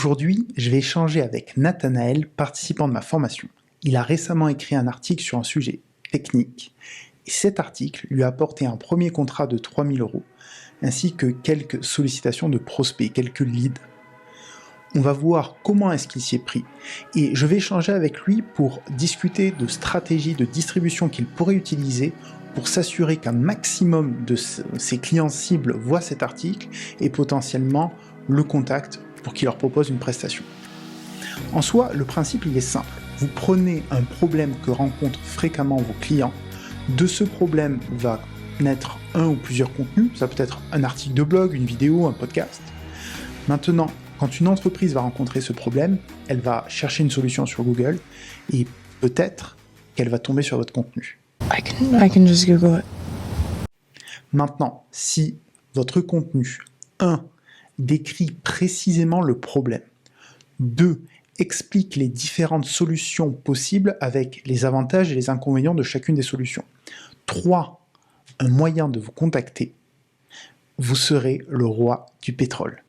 Aujourd'hui, je vais échanger avec Nathanaël, participant de ma formation. Il a récemment écrit un article sur un sujet technique, et cet article lui a apporté un premier contrat de 3 000 €, ainsi que quelques sollicitations de prospects, quelques leads. On va voir comment est-ce qu'il s'y est pris, et je vais échanger avec lui pour discuter de stratégies de distribution qu'il pourrait utiliser pour s'assurer qu'un maximum de ses clients cibles voient cet article et potentiellement le contactent pour qu'il leur propose une prestation. En soi, le principe il est simple. Vous prenez un problème que rencontrent fréquemment vos clients, de ce problème va naître un ou plusieurs contenus, ça peut être un article de blog, une vidéo, un podcast. Maintenant, quand une entreprise va rencontrer ce problème, elle va chercher une solution sur Google et peut-être qu'elle va tomber sur votre contenu. I can just Google it. Maintenant, si votre contenu, 1. décrit précisément le problème, 2. explique les différentes solutions possibles avec les avantages et les inconvénients de chacune des solutions, 3. un moyen de vous contacter, vous serez le roi du pétrole.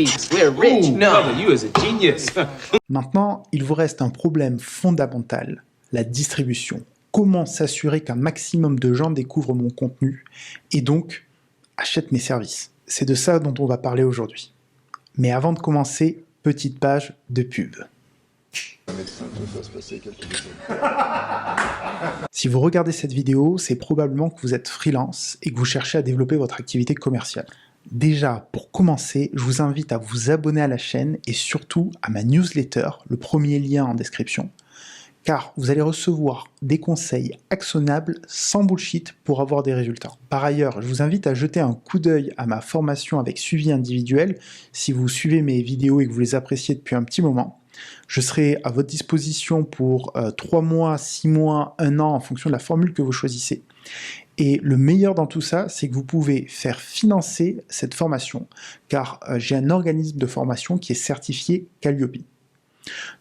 Maintenant, il vous reste un problème fondamental, la distribution. Comment s'assurer qu'un maximum de gens découvrent mon contenu et donc achètent mes services? C'est de ça dont on va parler aujourd'hui. Mais avant de commencer, petite page de pub. Si vous regardez cette vidéo, c'est probablement que vous êtes freelance et que vous cherchez à développer votre activité commerciale. Déjà, pour commencer, je vous invite à vous abonner à la chaîne et surtout à ma newsletter, le premier lien en description, car vous allez recevoir des conseils actionnables sans bullshit pour avoir des résultats. Par ailleurs, je vous invite à jeter un coup d'œil à ma formation avec suivi individuel si vous suivez mes vidéos et que vous les appréciez depuis un petit moment. Je serai à votre disposition pour 3 mois, 6 mois, 1 an en fonction de la formule que vous choisissez. Et le meilleur dans tout ça, c'est que vous pouvez faire financer cette formation, car j'ai un organisme de formation qui est certifié Calliope.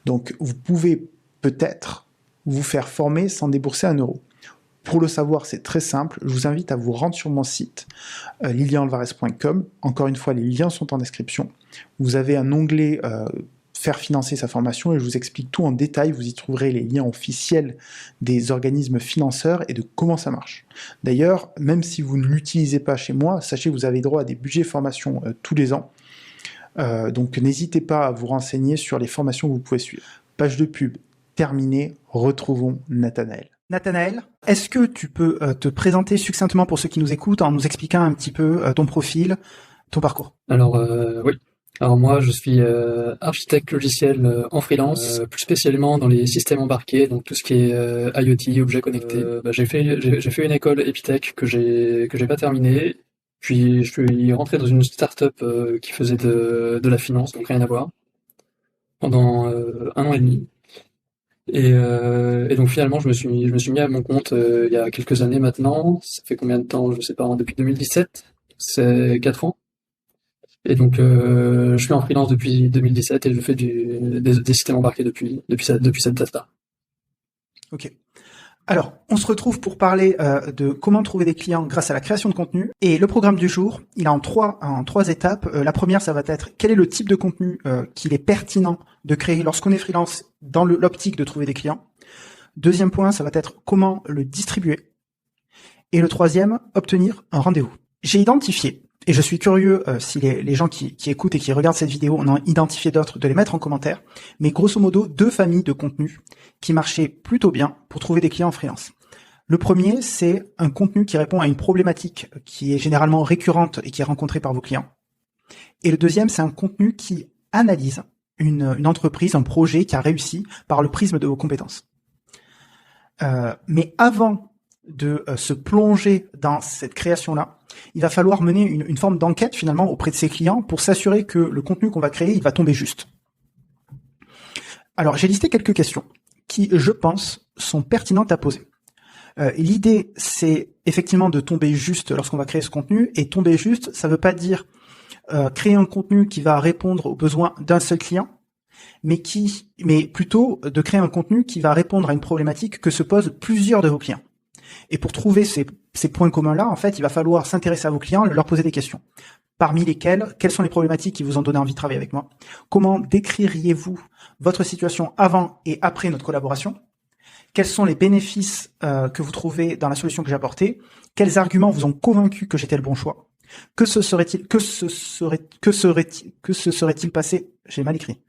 Donc vous pouvez peut-être vous faire former sans débourser 1 €. Pour le savoir, c'est très simple, je vous invite à vous rendre sur mon site lilianalvarez.com. Encore une fois, les liens sont en description. Vous avez un onglet faire financer sa formation et je vous explique tout en détail. Vous y trouverez les liens officiels des organismes financeurs et de comment ça marche. D'ailleurs, même si vous ne l'utilisez pas chez moi, sachez que vous avez droit à des budgets formation tous les ans. Donc n'hésitez pas à vous renseigner sur les formations que vous pouvez suivre. Page de pub terminée, retrouvons Nathanaël. Nathanaël, est-ce que tu peux te présenter succinctement pour ceux qui nous écoutent en nous expliquant un petit peu ton profil, ton parcours? Alors oui. Alors moi, je suis architecte logiciel en freelance, plus spécialement dans les systèmes embarqués, donc tout ce qui est IoT, objets connectés. J'ai fait une école Epitech que j'ai pas terminée, puis je suis rentré dans une start-up qui faisait de la finance, donc rien à voir, pendant 1 an et demi. Et donc finalement, je me suis mis à mon compte il y a quelques années maintenant. Ça fait combien de temps? Je sais pas, depuis 2017. C'est 4 ans. Et donc, je suis en freelance depuis 2017 et je fais des systèmes embarqués depuis cette date-là. Ok. Alors, on se retrouve pour parler de comment trouver des clients grâce à la création de contenu. Et le programme du jour, il est en trois étapes. La première, ça va être quel est le type de contenu qu'il est pertinent de créer lorsqu'on est freelance dans l'optique de trouver des clients. Deuxième point, ça va être comment le distribuer. Et le troisième, obtenir un rendez-vous. J'ai identifié, et je suis curieux si les gens qui écoutent et qui regardent cette vidéo en ont identifié d'autres, de les mettre en commentaire, mais grosso modo 2 familles de contenus qui marchaient plutôt bien pour trouver des clients en freelance. Le premier, c'est un contenu qui répond à une problématique qui est généralement récurrente et qui est rencontrée par vos clients. Et le deuxième, c'est un contenu qui analyse une entreprise, un projet qui a réussi par le prisme de vos compétences. Mais avant de se plonger dans cette création-là, il va falloir mener une forme d'enquête finalement auprès de ses clients pour s'assurer que le contenu qu'on va créer, il va tomber juste. Alors j'ai listé quelques questions qui, je pense, sont pertinentes à poser. L'idée, c'est effectivement de tomber juste lorsqu'on va créer ce contenu, et tomber juste, ça veut pas dire créer un contenu qui va répondre aux besoins d'un seul client, mais plutôt de créer un contenu qui va répondre à une problématique que se posent plusieurs de vos clients. Et pour trouver ces points communs-là, en fait, il va falloir s'intéresser à vos clients, leur poser des questions. parmi lesquelles, quelles sont les problématiques qui vous ont donné envie de travailler avec moi? Comment décririez-vous votre situation avant et après notre collaboration? Quels sont les bénéfices que vous trouvez dans la solution que j'ai apportée? Quels arguments vous ont convaincu que j'étais le bon choix? Que se serait-il passé? J'ai mal écrit.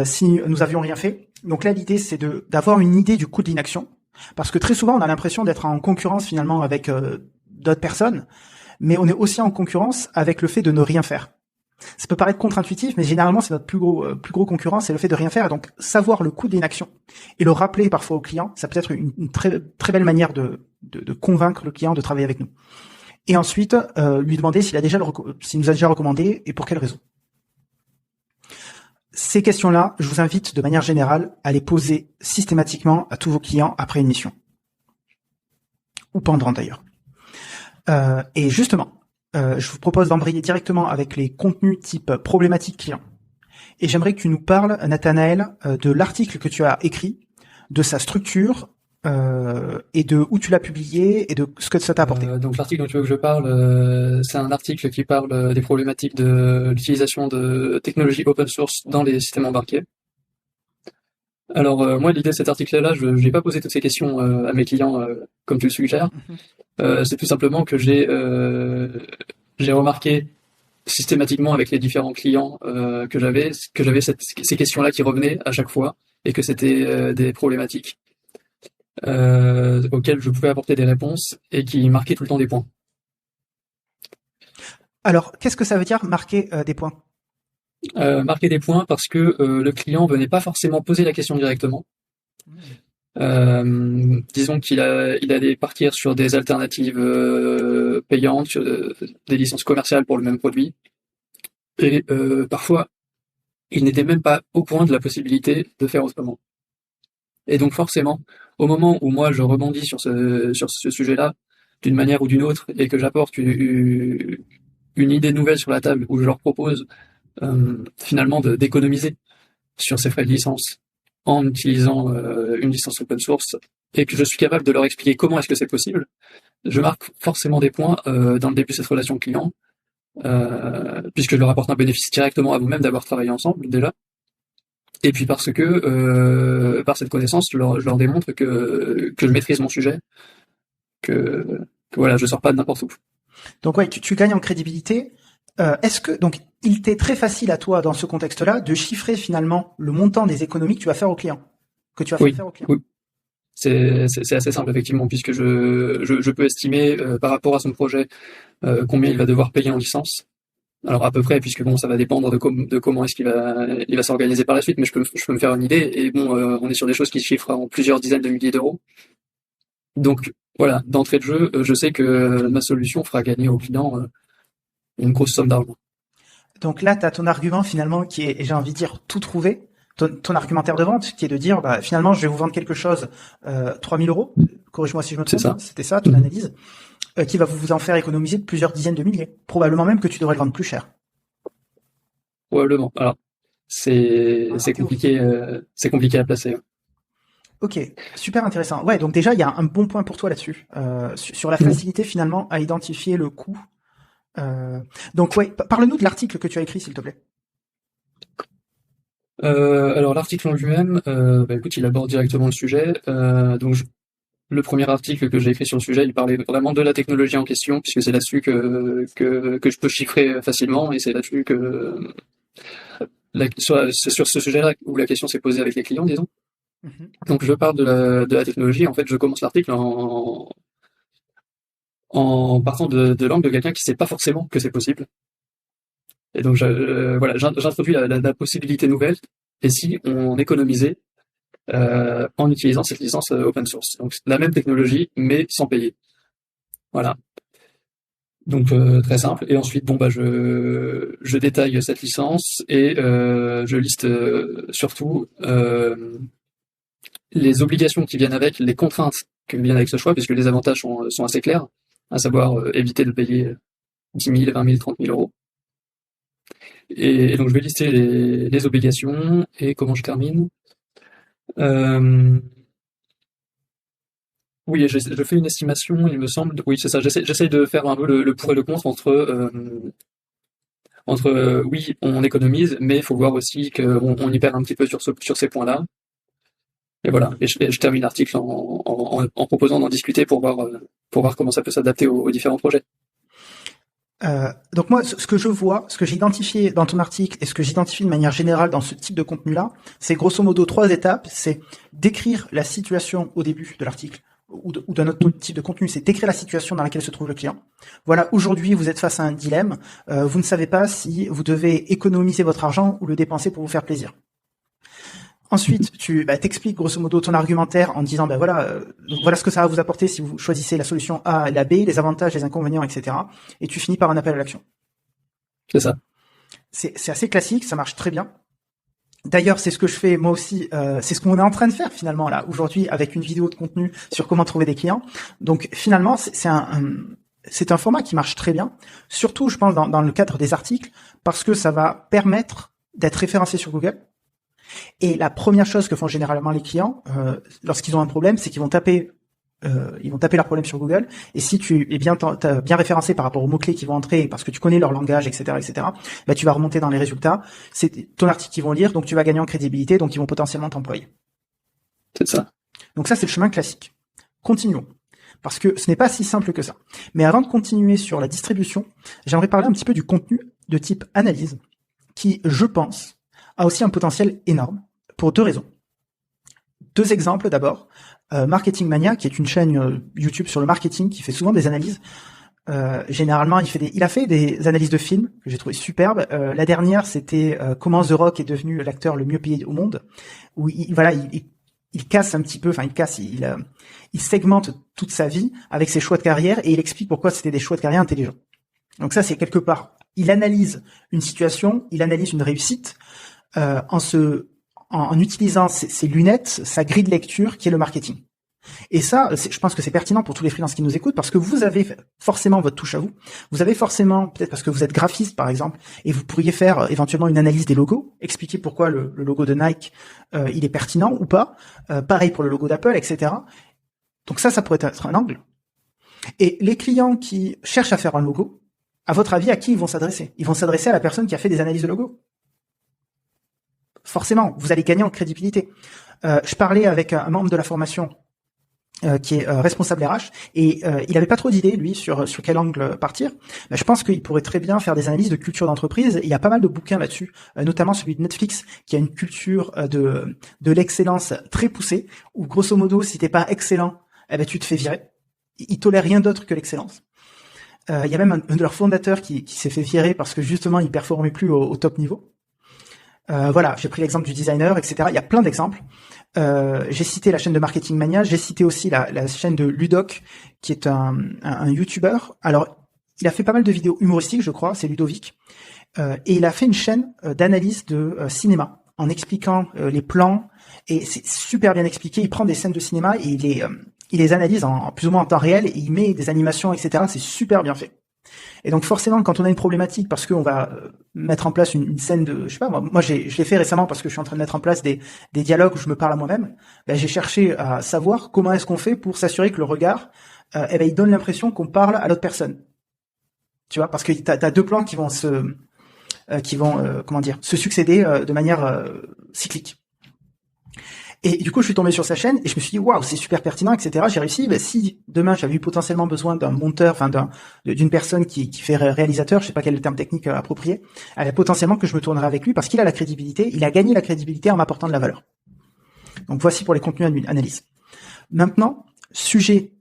Si nous avions rien fait. Donc là, l'idée, c'est d'avoir une idée du coût de l'inaction, parce que très souvent, on a l'impression d'être en concurrence finalement avec d'autres personnes, mais on est aussi en concurrence avec le fait de ne rien faire. Ça peut paraître contre-intuitif, mais généralement, c'est notre plus gros concurrent, c'est le fait de rien faire. Et donc, savoir le coût de l'inaction et le rappeler parfois au client, ça peut être une très, très belle manière de convaincre le client de travailler avec nous. Et ensuite, lui demander s'il nous a déjà recommandé et pour quelle raison. Ces questions-là, je vous invite de manière générale à les poser systématiquement à tous vos clients après une mission. Ou pendant d'ailleurs. Et justement, je vous propose d'embrayer directement avec les contenus type problématique client. Et j'aimerais que tu nous parles, Nathanaël, de l'article que tu as écrit, de sa structure, et de où tu l'as publié et de ce que ça t'a apporté. Donc l'article dont tu veux que je parle, c'est un article qui parle des problématiques de l'utilisation de technologies open source dans les systèmes embarqués. Alors moi, l'idée de cet article-là, je n'ai pas posé toutes ces questions à mes clients comme tu le suggères. C'est tout simplement que j'ai remarqué systématiquement avec les différents clients que j'avais ces questions-là qui revenaient à chaque fois et que c'était des problématiques auxquelles je pouvais apporter des réponses et qui marquaient tout le temps des points. Alors, qu'est-ce que ça veut dire marquer des points? Marquer des points parce que le client venait pas forcément poser la question directement. Disons qu'il allait partir sur des alternatives payantes, sur des licences commerciales pour le même produit. Et parfois, il n'était même pas au point de la possibilité de faire autrement. Et donc forcément, au moment où moi je rebondis sur ce sujet-là, d'une manière ou d'une autre, et que j'apporte une idée nouvelle sur la table, où je leur propose finalement d'économiser sur ces frais de licence en utilisant une licence open source, et que je suis capable de leur expliquer comment est-ce que c'est possible, je marque forcément des points dans le début de cette relation client, puisque je leur apporte un bénéfice directement à vous-même d'avoir travaillé ensemble déjà. Et puis parce que par cette connaissance, je leur démontre que je maîtrise mon sujet, que voilà, je sors pas de n'importe où. Donc ouais, tu gagnes en crédibilité. Est-ce que donc il t'est très facile à toi dans ce contexte-là de chiffrer finalement le montant des économies que tu vas faire au client, que tu vas faire au client? Oui. C'est assez simple effectivement, puisque je peux estimer par rapport à son projet combien il va devoir payer en licence. Alors à peu près, puisque bon, ça va dépendre de comment est-ce qu'il va s'organiser par la suite, mais je peux me faire une idée. Et bon, on est sur des choses qui se chiffrent en plusieurs dizaines de milliers d'euros. Donc voilà, d'entrée de jeu, je sais que ma solution fera gagner au client une grosse somme d'argent. Donc là, tu as ton argument finalement qui est, j'ai envie de dire, tout trouvé. Ton argumentaire de vente qui est de dire, bah, finalement, je vais vous vendre quelque chose 3 000 euros. Corrige-moi si je me trompe. C'était ça, ton analyse. Qui va vous en faire économiser plusieurs dizaines de milliers. Probablement même que tu devrais le vendre plus cher. Probablement. Alors, c'est compliqué à placer. Ok, super intéressant. Ouais, donc déjà, il y a un bon point pour toi là-dessus. Sur la facilité finalement à identifier le coût. Donc ouais, parle-nous de l'article que tu as écrit, s'il te plaît. Alors l'article en lui-même, écoute, il aborde directement le sujet. Le premier article que j'ai écrit sur le sujet, il parlait vraiment de la technologie en question, puisque c'est là-dessus que je peux chiffrer facilement, et c'est là-dessus que c'est sur ce sujet-là où la question s'est posée avec les clients, disons. Donc je parle de la technologie. En fait, je commence l'article en partant de l'angle de quelqu'un qui sait pas forcément que c'est possible. Et donc voilà, j'introduis la possibilité nouvelle. Et si on économisait en utilisant cette licence open source, donc la même technologie mais sans payer. Voilà. Donc très simple. Et ensuite, bon bah je détaille cette licence et je liste surtout les obligations qui viennent avec, les contraintes qui viennent avec ce choix, puisque les avantages sont assez clairs, à savoir éviter de payer 10 000, 20 000, 30 000 euros. Et donc je vais lister les obligations. Et comment je termine? Oui, je fais une estimation, il me semble. Oui, c'est ça. J'essaie de faire un peu le pour et le contre entre entre oui, on économise, mais il faut voir aussi qu'on y perd un petit peu sur ces points-là. Et voilà. Et je termine l'article en proposant d'en discuter pour voir comment ça peut s'adapter aux différents projets. Donc moi, ce que je vois, ce que j'ai identifié dans ton article et ce que j'identifie de manière générale dans ce type de contenu-là, c'est grosso modo 3 étapes. C'est décrire la situation au début de l'article ou d'un autre type de contenu, c'est décrire la situation dans laquelle se trouve le client. Voilà, aujourd'hui, vous êtes face à un dilemme. Vous ne savez pas si vous devez économiser votre argent ou le dépenser pour vous faire plaisir. Ensuite, tu t'expliques grosso modo ton argumentaire en disant voilà ce que ça va vous apporter si vous choisissez la solution A et la B, les avantages, les inconvénients, etc. Et tu finis par un appel à l'action. C'est ça. C'est assez classique, ça marche très bien. D'ailleurs, c'est ce que je fais moi aussi, c'est ce qu'on est en train de faire finalement là aujourd'hui avec une vidéo de contenu sur comment trouver des clients. Donc finalement, c'est un format qui marche très bien, surtout je pense dans le cadre des articles, parce que ça va permettre d'être référencé sur Google. Et la première chose que font généralement les clients lorsqu'ils ont un problème, c'est qu'ils vont taper leur problème sur Google. Et si tu es bien référencé par rapport aux mots-clés qui vont entrer, parce que tu connais leur langage, etc., tu vas remonter dans les résultats. C'est ton article qu'ils vont lire, donc tu vas gagner en crédibilité, donc ils vont potentiellement t'employer. C'est ça. Donc ça, c'est le chemin classique. Continuons. Parce que ce n'est pas si simple que ça. Mais avant de continuer sur la distribution, j'aimerais parler un petit peu du contenu de type analyse, qui, je pense, a aussi un potentiel énorme pour 2 raisons. 2 exemples d'abord. Marketing Mania, qui est une chaîne YouTube sur le marketing qui fait souvent des analyses. Généralement, il a fait des analyses de films que j'ai trouvé superbes. La dernière, c'était comment The Rock est devenu l'acteur le mieux payé au monde, où il casse un petit peu, il segmente toute sa vie avec ses choix de carrière et il explique pourquoi c'était des choix de carrière intelligents. Donc ça, c'est quelque part, il analyse une situation, il analyse une réussite, en utilisant ses lunettes, sa grille de lecture qui est le marketing. Et ça, je pense que c'est pertinent pour tous les freelances qui nous écoutent parce que vous avez forcément votre touche à vous. Vous avez forcément, peut-être parce que vous êtes graphiste par exemple, et vous pourriez faire éventuellement une analyse des logos, expliquer pourquoi le logo de Nike il est pertinent ou pas. Pareil pour le logo d'Apple, etc. Donc ça pourrait être un angle. Et les clients qui cherchent à faire un logo, à votre avis, à qui ils vont s'adresser? Ils vont s'adresser à la personne qui a fait des analyses de logo. Forcément, vous allez gagner en crédibilité. Je parlais avec un membre de la formation qui est responsable RH et il avait pas trop d'idées lui sur quel angle partir. Je pense qu'il pourrait très bien faire des analyses de culture d'entreprise. Il y a pas mal de bouquins là-dessus, notamment celui de Netflix qui a une culture de l'excellence très poussée où grosso modo si t'es pas excellent, tu te fais virer. Il tolère rien d'autre que l'excellence. Il y a même un de leurs fondateurs qui s'est fait virer parce que justement il performait plus au top niveau. Voilà, j'ai pris l'exemple du designer, etc. Il y a plein d'exemples. J'ai cité la chaîne de Marketing Mania, j'ai cité aussi la chaîne de Ludoc, qui est un YouTuber. Alors, il a fait pas mal de vidéos humoristiques, je crois, c'est Ludovic. Et il a fait une chaîne d'analyse de cinéma, en expliquant les plans, et c'est super bien expliqué. Il prend des scènes de cinéma et il les analyse en plus ou moins en temps réel, et il met des animations, etc. C'est super bien fait. Et donc forcément, quand on a une problématique, parce qu'on va mettre en place une scène de, je sais pas, moi je l'ai fait récemment parce que je suis en train de mettre en place des dialogues où je me parle à moi-même. J'ai cherché à savoir comment est-ce qu'on fait pour s'assurer que le regard, il donne l'impression qu'on parle à l'autre personne. Tu vois, parce que t'as 2 plans qui vont se succéder de manière cyclique. Et du coup, je suis tombé sur sa chaîne et je me suis dit, waouh, c'est super pertinent, etc. J'ai réussi. Si demain j'avais eu potentiellement besoin d'un monteur, d'une personne qui fait réalisateur, je sais pas quel est le terme technique approprié, potentiellement que je me tournerais avec lui parce qu'il a la crédibilité. Il a gagné la crédibilité en m'apportant de la valeur. Donc voici pour les contenus analyse. Maintenant, sujet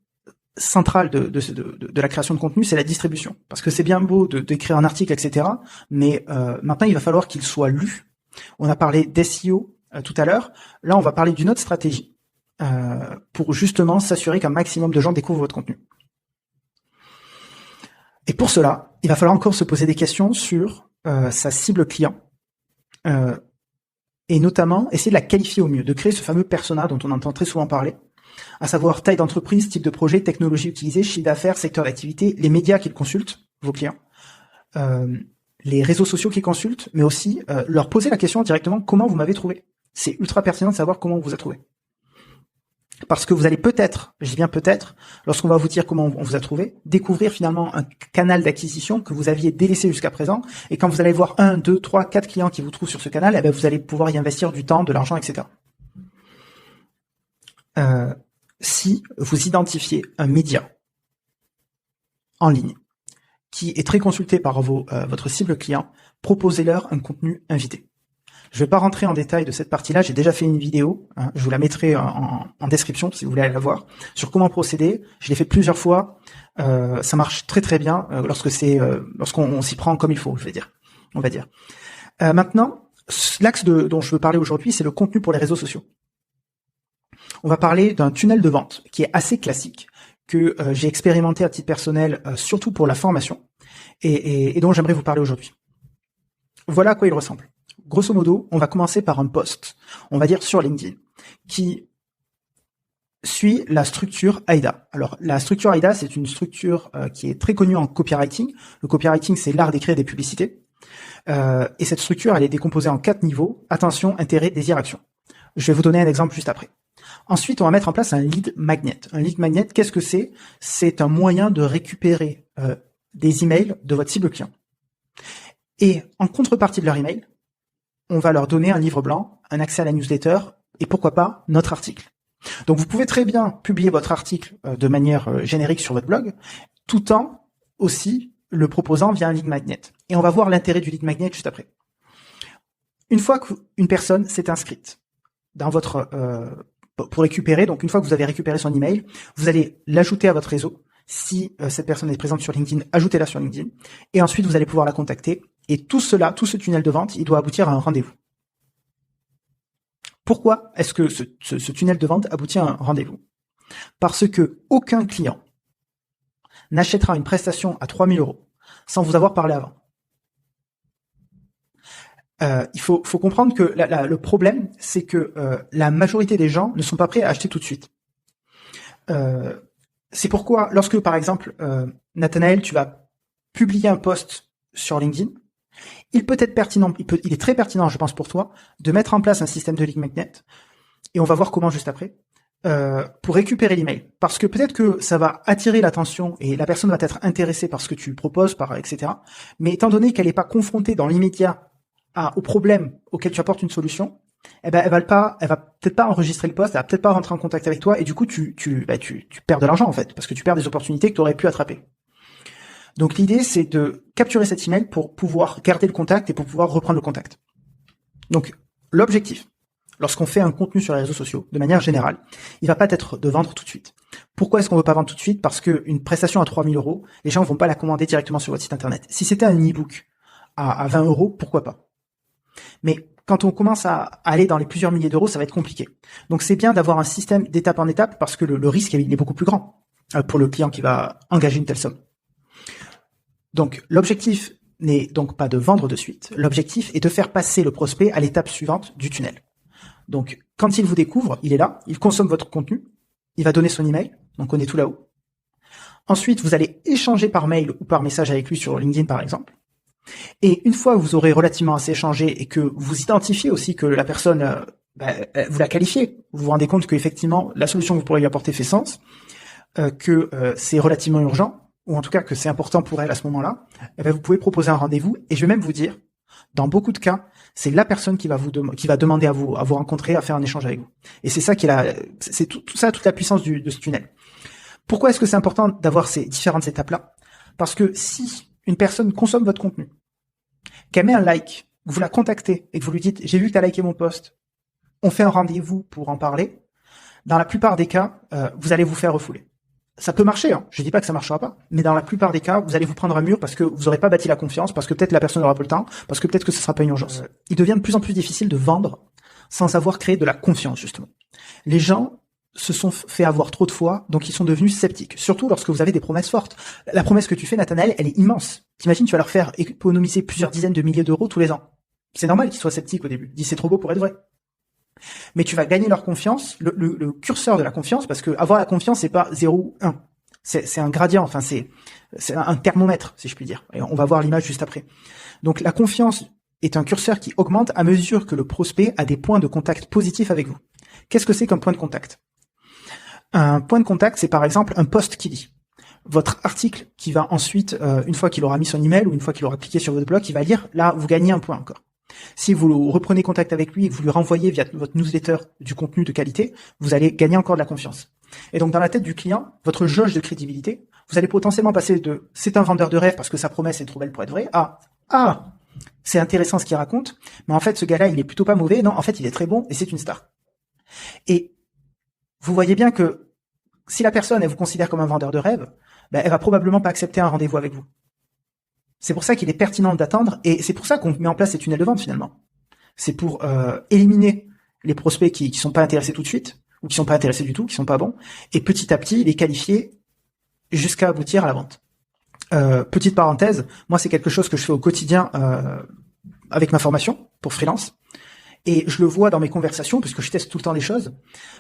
central de la création de contenu, c'est la distribution. Parce que c'est bien beau d'écrire un article, etc. Mais maintenant, il va falloir qu'il soit lu. On a parlé d'SEO tout à l'heure. Là, on va parler d'une autre stratégie pour justement s'assurer qu'un maximum de gens découvrent votre contenu. Et pour cela, il va falloir encore se poser des questions sur sa cible client et notamment essayer de la qualifier au mieux, de créer ce fameux persona dont on entend très souvent parler, à savoir taille d'entreprise, type de projet, technologie utilisée, chiffre d'affaires, secteur d'activité, les médias qu'ils consultent, vos clients, les réseaux sociaux qu'ils consultent, mais aussi leur poser la question directement comment vous m'avez trouvé. C'est ultra pertinent de savoir comment on vous a trouvé. Parce que vous allez peut-être, je dis bien peut-être, lorsqu'on va vous dire comment on vous a trouvé, découvrir finalement un canal d'acquisition que vous aviez délaissé jusqu'à présent. Et quand vous allez voir 1, 2, 3, 4 clients qui vous trouvent sur ce canal, eh ben vous allez pouvoir y investir du temps, de l'argent, etc. Si vous identifiez un média en ligne qui est très consulté par votre cible client, proposez-leur un contenu invité. Je ne vais pas rentrer en détail de cette partie-là, j'ai déjà fait une vidéo, hein, je vous la mettrai en description si vous voulez aller la voir, sur comment procéder. Je l'ai fait plusieurs fois, ça marche très très bien lorsqu'on s'y prend comme il faut, on va dire. Maintenant, l'axe dont je veux parler aujourd'hui, c'est le contenu pour les réseaux sociaux. On va parler d'un tunnel de vente qui est assez classique, que j'ai expérimenté à titre personnel, surtout pour la formation, et dont j'aimerais vous parler aujourd'hui. Voilà à quoi il ressemble. Grosso modo, on va commencer par un post, on va dire sur LinkedIn, qui suit la structure AIDA. Alors, la structure AIDA, c'est une structure qui est très connue en copywriting. Le copywriting, c'est l'art d'écrire des publicités. Et cette structure, elle est décomposée en 4 niveaux. Attention, intérêt, désir, action. Je vais vous donner un exemple juste après. Ensuite, on va mettre en place un lead magnet. Un lead magnet, qu'est-ce que c'est? C'est un moyen de récupérer des emails de votre cible client. Et en contrepartie de leur email, on va leur donner un livre blanc, un accès à la newsletter et pourquoi pas notre article. Donc vous pouvez très bien publier votre article de manière générique sur votre blog, tout en aussi le proposant via un lead magnet. Et on va voir l'intérêt du lead magnet juste après. Une fois qu'une personne s'est inscrite dans votre pour récupérer, donc une fois que vous avez récupéré son email, vous allez l'ajouter à votre réseau. Si cette personne est présente sur LinkedIn, ajoutez-la sur LinkedIn. Et ensuite, vous allez pouvoir la contacter. Et tout ce tunnel de vente, il doit aboutir à un rendez-vous. Pourquoi est-ce que ce tunnel de vente aboutit à un rendez-vous? Parce que aucun client n'achètera une prestation à 3 000 € sans vous avoir parlé avant. Il faut comprendre que le problème, c'est que la majorité des gens ne sont pas prêts à acheter tout de suite. C'est pourquoi, lorsque par exemple, Nathanaël, tu vas publier un post sur LinkedIn, il peut être pertinent, il est très pertinent, je pense pour toi, de mettre en place un système de lead magnet, et on va voir comment juste après, pour récupérer l'email. Parce que peut-être que ça va attirer l'attention et la personne va être intéressée par ce que tu proposes, etc. Mais étant donné qu'elle n'est pas confrontée dans l'immédiat au problème auquel tu apportes une solution, eh ben, elle va peut-être pas enregistrer le post, elle va peut-être pas rentrer en contact avec toi, et du coup, tu perds de l'argent, en fait, parce que tu perds des opportunités que tu aurais pu attraper. Donc, l'idée, c'est de capturer cet email pour pouvoir garder le contact et pour pouvoir reprendre le contact. Donc, l'objectif, lorsqu'on fait un contenu sur les réseaux sociaux, de manière générale, il va pas être de vendre tout de suite. Pourquoi est-ce qu'on veut pas vendre tout de suite? Parce qu'une prestation à 3 000 €, les gens vont pas la commander directement sur votre site internet. Si c'était un e-book à 20 €, pourquoi pas? Mais quand on commence à aller dans les plusieurs milliers d'euros, ça va être compliqué. Donc c'est bien d'avoir un système d'étape en étape parce que le risque il est beaucoup plus grand pour le client qui va engager une telle somme. Donc l'objectif n'est donc pas de vendre de suite. L'objectif est de faire passer le prospect à l'étape suivante du tunnel. Donc quand il vous découvre, il est là, il consomme votre contenu, il va donner son email, donc on est tout là-haut. Ensuite, vous allez échanger par mail ou par message avec lui sur LinkedIn par exemple. Et une fois que vous aurez relativement assez échangé et que vous identifiez aussi que la personne, vous la qualifiez, vous vous rendez compte qu'effectivement la solution que vous pourrez lui apporter fait sens, que c'est relativement urgent, ou en tout cas que c'est important pour elle à ce moment-là, vous pouvez proposer un rendez-vous. Et je vais même vous dire, dans beaucoup de cas, c'est la personne qui va demander à vous rencontrer, à faire un échange avec vous. Et c'est ça c'est tout ça, toute la puissance de ce tunnel. Pourquoi est-ce que c'est important d'avoir ces différentes étapes-là? Parce que si une personne consomme votre contenu, qu'elle met un like, vous la contactez et que vous lui dites « j'ai vu que tu as liké mon post, on fait un rendez-vous pour en parler », dans la plupart des cas, vous allez vous faire refouler. Ça peut marcher, hein. Je dis pas que ça marchera pas, mais dans la plupart des cas, vous allez vous prendre un mur parce que vous n'aurez pas bâti la confiance, parce que peut-être la personne n'aura pas le temps, parce que peut-être que ce sera pas une urgence. Il devient de plus en plus difficile de vendre sans avoir créé de la confiance, justement. Les gens se sont fait avoir trop de fois, donc ils sont devenus sceptiques. Surtout lorsque vous avez des promesses fortes. La promesse que tu fais, Nathanaël, elle est immense. T'imagines, tu vas leur faire économiser plusieurs dizaines de milliers d'euros tous les ans. C'est normal qu'ils soient sceptiques au début. Ils disent c'est trop beau pour être vrai. Mais tu vas gagner leur confiance, le curseur de la confiance, parce que avoir la confiance, c'est pas 0 ou 1. C'est un gradient, enfin c'est un thermomètre, si je puis dire. Et on va voir l'image juste après. Donc la confiance est un curseur qui augmente à mesure que le prospect a des points de contact positifs avec vous. Qu'est-ce que c'est comme point de contact? Un point de contact, c'est par exemple un post qui dit. Votre article qui va ensuite, une fois qu'il aura mis son email ou une fois qu'il aura cliqué sur votre blog, il va lire, là, vous gagnez un point encore. Si vous reprenez contact avec lui et que vous lui renvoyez via votre newsletter du contenu de qualité, vous allez gagner encore de la confiance. Et donc, dans la tête du client, votre jauge de crédibilité, vous allez potentiellement passer de « c'est un vendeur de rêve parce que sa promesse est trop belle pour être vraie » à « ah, c'est intéressant ce qu'il raconte, mais en fait, ce gars-là, il est plutôt pas mauvais. Non, en fait, il est très bon et c'est une star. » Et vous voyez bien que si la personne, elle vous considère comme un vendeur de rêve, ben, elle va probablement pas accepter un rendez-vous avec vous. C'est pour ça qu'il est pertinent d'attendre, et c'est pour ça qu'on met en place ces tunnels de vente finalement. C'est pour éliminer les prospects qui sont pas intéressés tout de suite, ou qui sont pas intéressés du tout, qui sont pas bons, et petit à petit les qualifier jusqu'à aboutir à la vente. Petite parenthèse, moi c'est quelque chose que je fais au quotidien avec ma formation pour freelance. Et je le vois dans mes conversations, puisque je teste tout le temps des choses.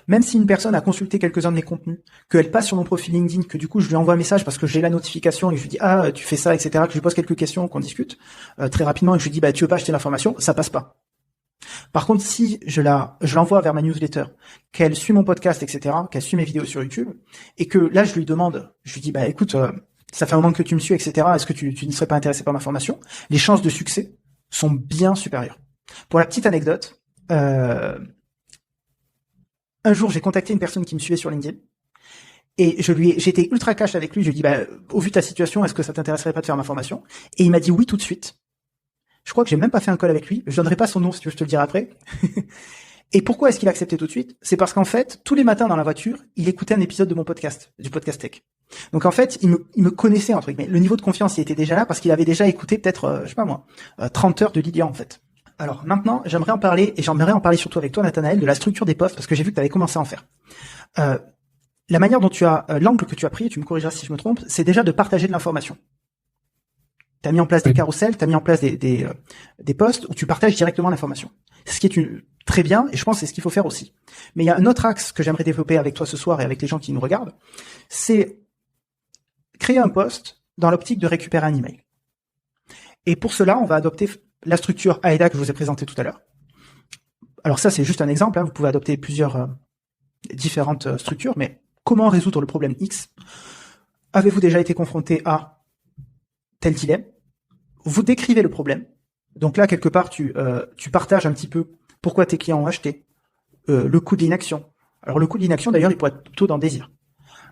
Même si une personne a consulté quelques-uns de mes contenus, qu'elle passe sur mon profil LinkedIn, que du coup je lui envoie un message parce que j'ai la notification et je lui dis ah tu fais ça, etc., que je lui pose quelques questions, qu'on discute très rapidement et que je lui dis bah tu veux pas acheter l'information, ça passe pas. Par contre, si je l'envoie vers ma newsletter, qu'elle suit mon podcast, etc., qu'elle suit mes vidéos sur YouTube, et que là je lui demande, je lui dis bah écoute, ça fait un moment que tu me suis, etc., est-ce que tu ne serais pas intéressé par ma formation? Les chances de succès sont bien supérieures. Pour la petite anecdote, un jour j'ai contacté une personne qui me suivait sur LinkedIn et j'étais ultra cash avec lui. Je lui ai dit bah, au vu de ta situation, est-ce que ça t'intéresserait pas de faire ma formation? Et il m'a dit oui tout de suite. Je crois que j'ai même pas fait un call avec lui. Je donnerai pas son nom si tu veux, je te le dirai après. Et pourquoi est-ce qu'il a accepté tout de suite? C'est parce qu'en fait, tous les matins dans la voiture, il écoutait un épisode de mon podcast, du podcast tech. Donc en fait, il me connaissait entre guillemets. Le niveau de confiance, il était déjà là parce qu'il avait déjà écouté peut-être, je sais pas moi, 30 heures de Lydia en fait. Alors maintenant, j'aimerais en parler surtout avec toi, Nathanaël, de la structure des posts, parce que j'ai vu que tu avais commencé à en faire. La manière dont tu as, l'angle que tu as pris, tu me corrigeras si je me trompe, c'est déjà de partager de l'information. Tu as mis en place des carousels, tu as mis en place des posts où tu partages directement l'information. Ce qui est très bien, et je pense que c'est ce qu'il faut faire aussi. Mais il y a un autre axe que j'aimerais développer avec toi ce soir et avec les gens qui nous regardent, c'est créer un post dans l'optique de récupérer un email. Et pour cela, on va adopter la structure AIDA que je vous ai présentée tout à l'heure. Alors ça, c'est juste un exemple, hein, vous pouvez adopter plusieurs différentes structures, mais comment résoudre le problème X? Avez-vous déjà été confronté à tel dilemme? Vous décrivez le problème. Donc là, quelque part, tu partages un petit peu pourquoi tes clients ont acheté, le coût de l'inaction. Alors le coût de l'inaction, d'ailleurs, il pourrait être plutôt dans désir.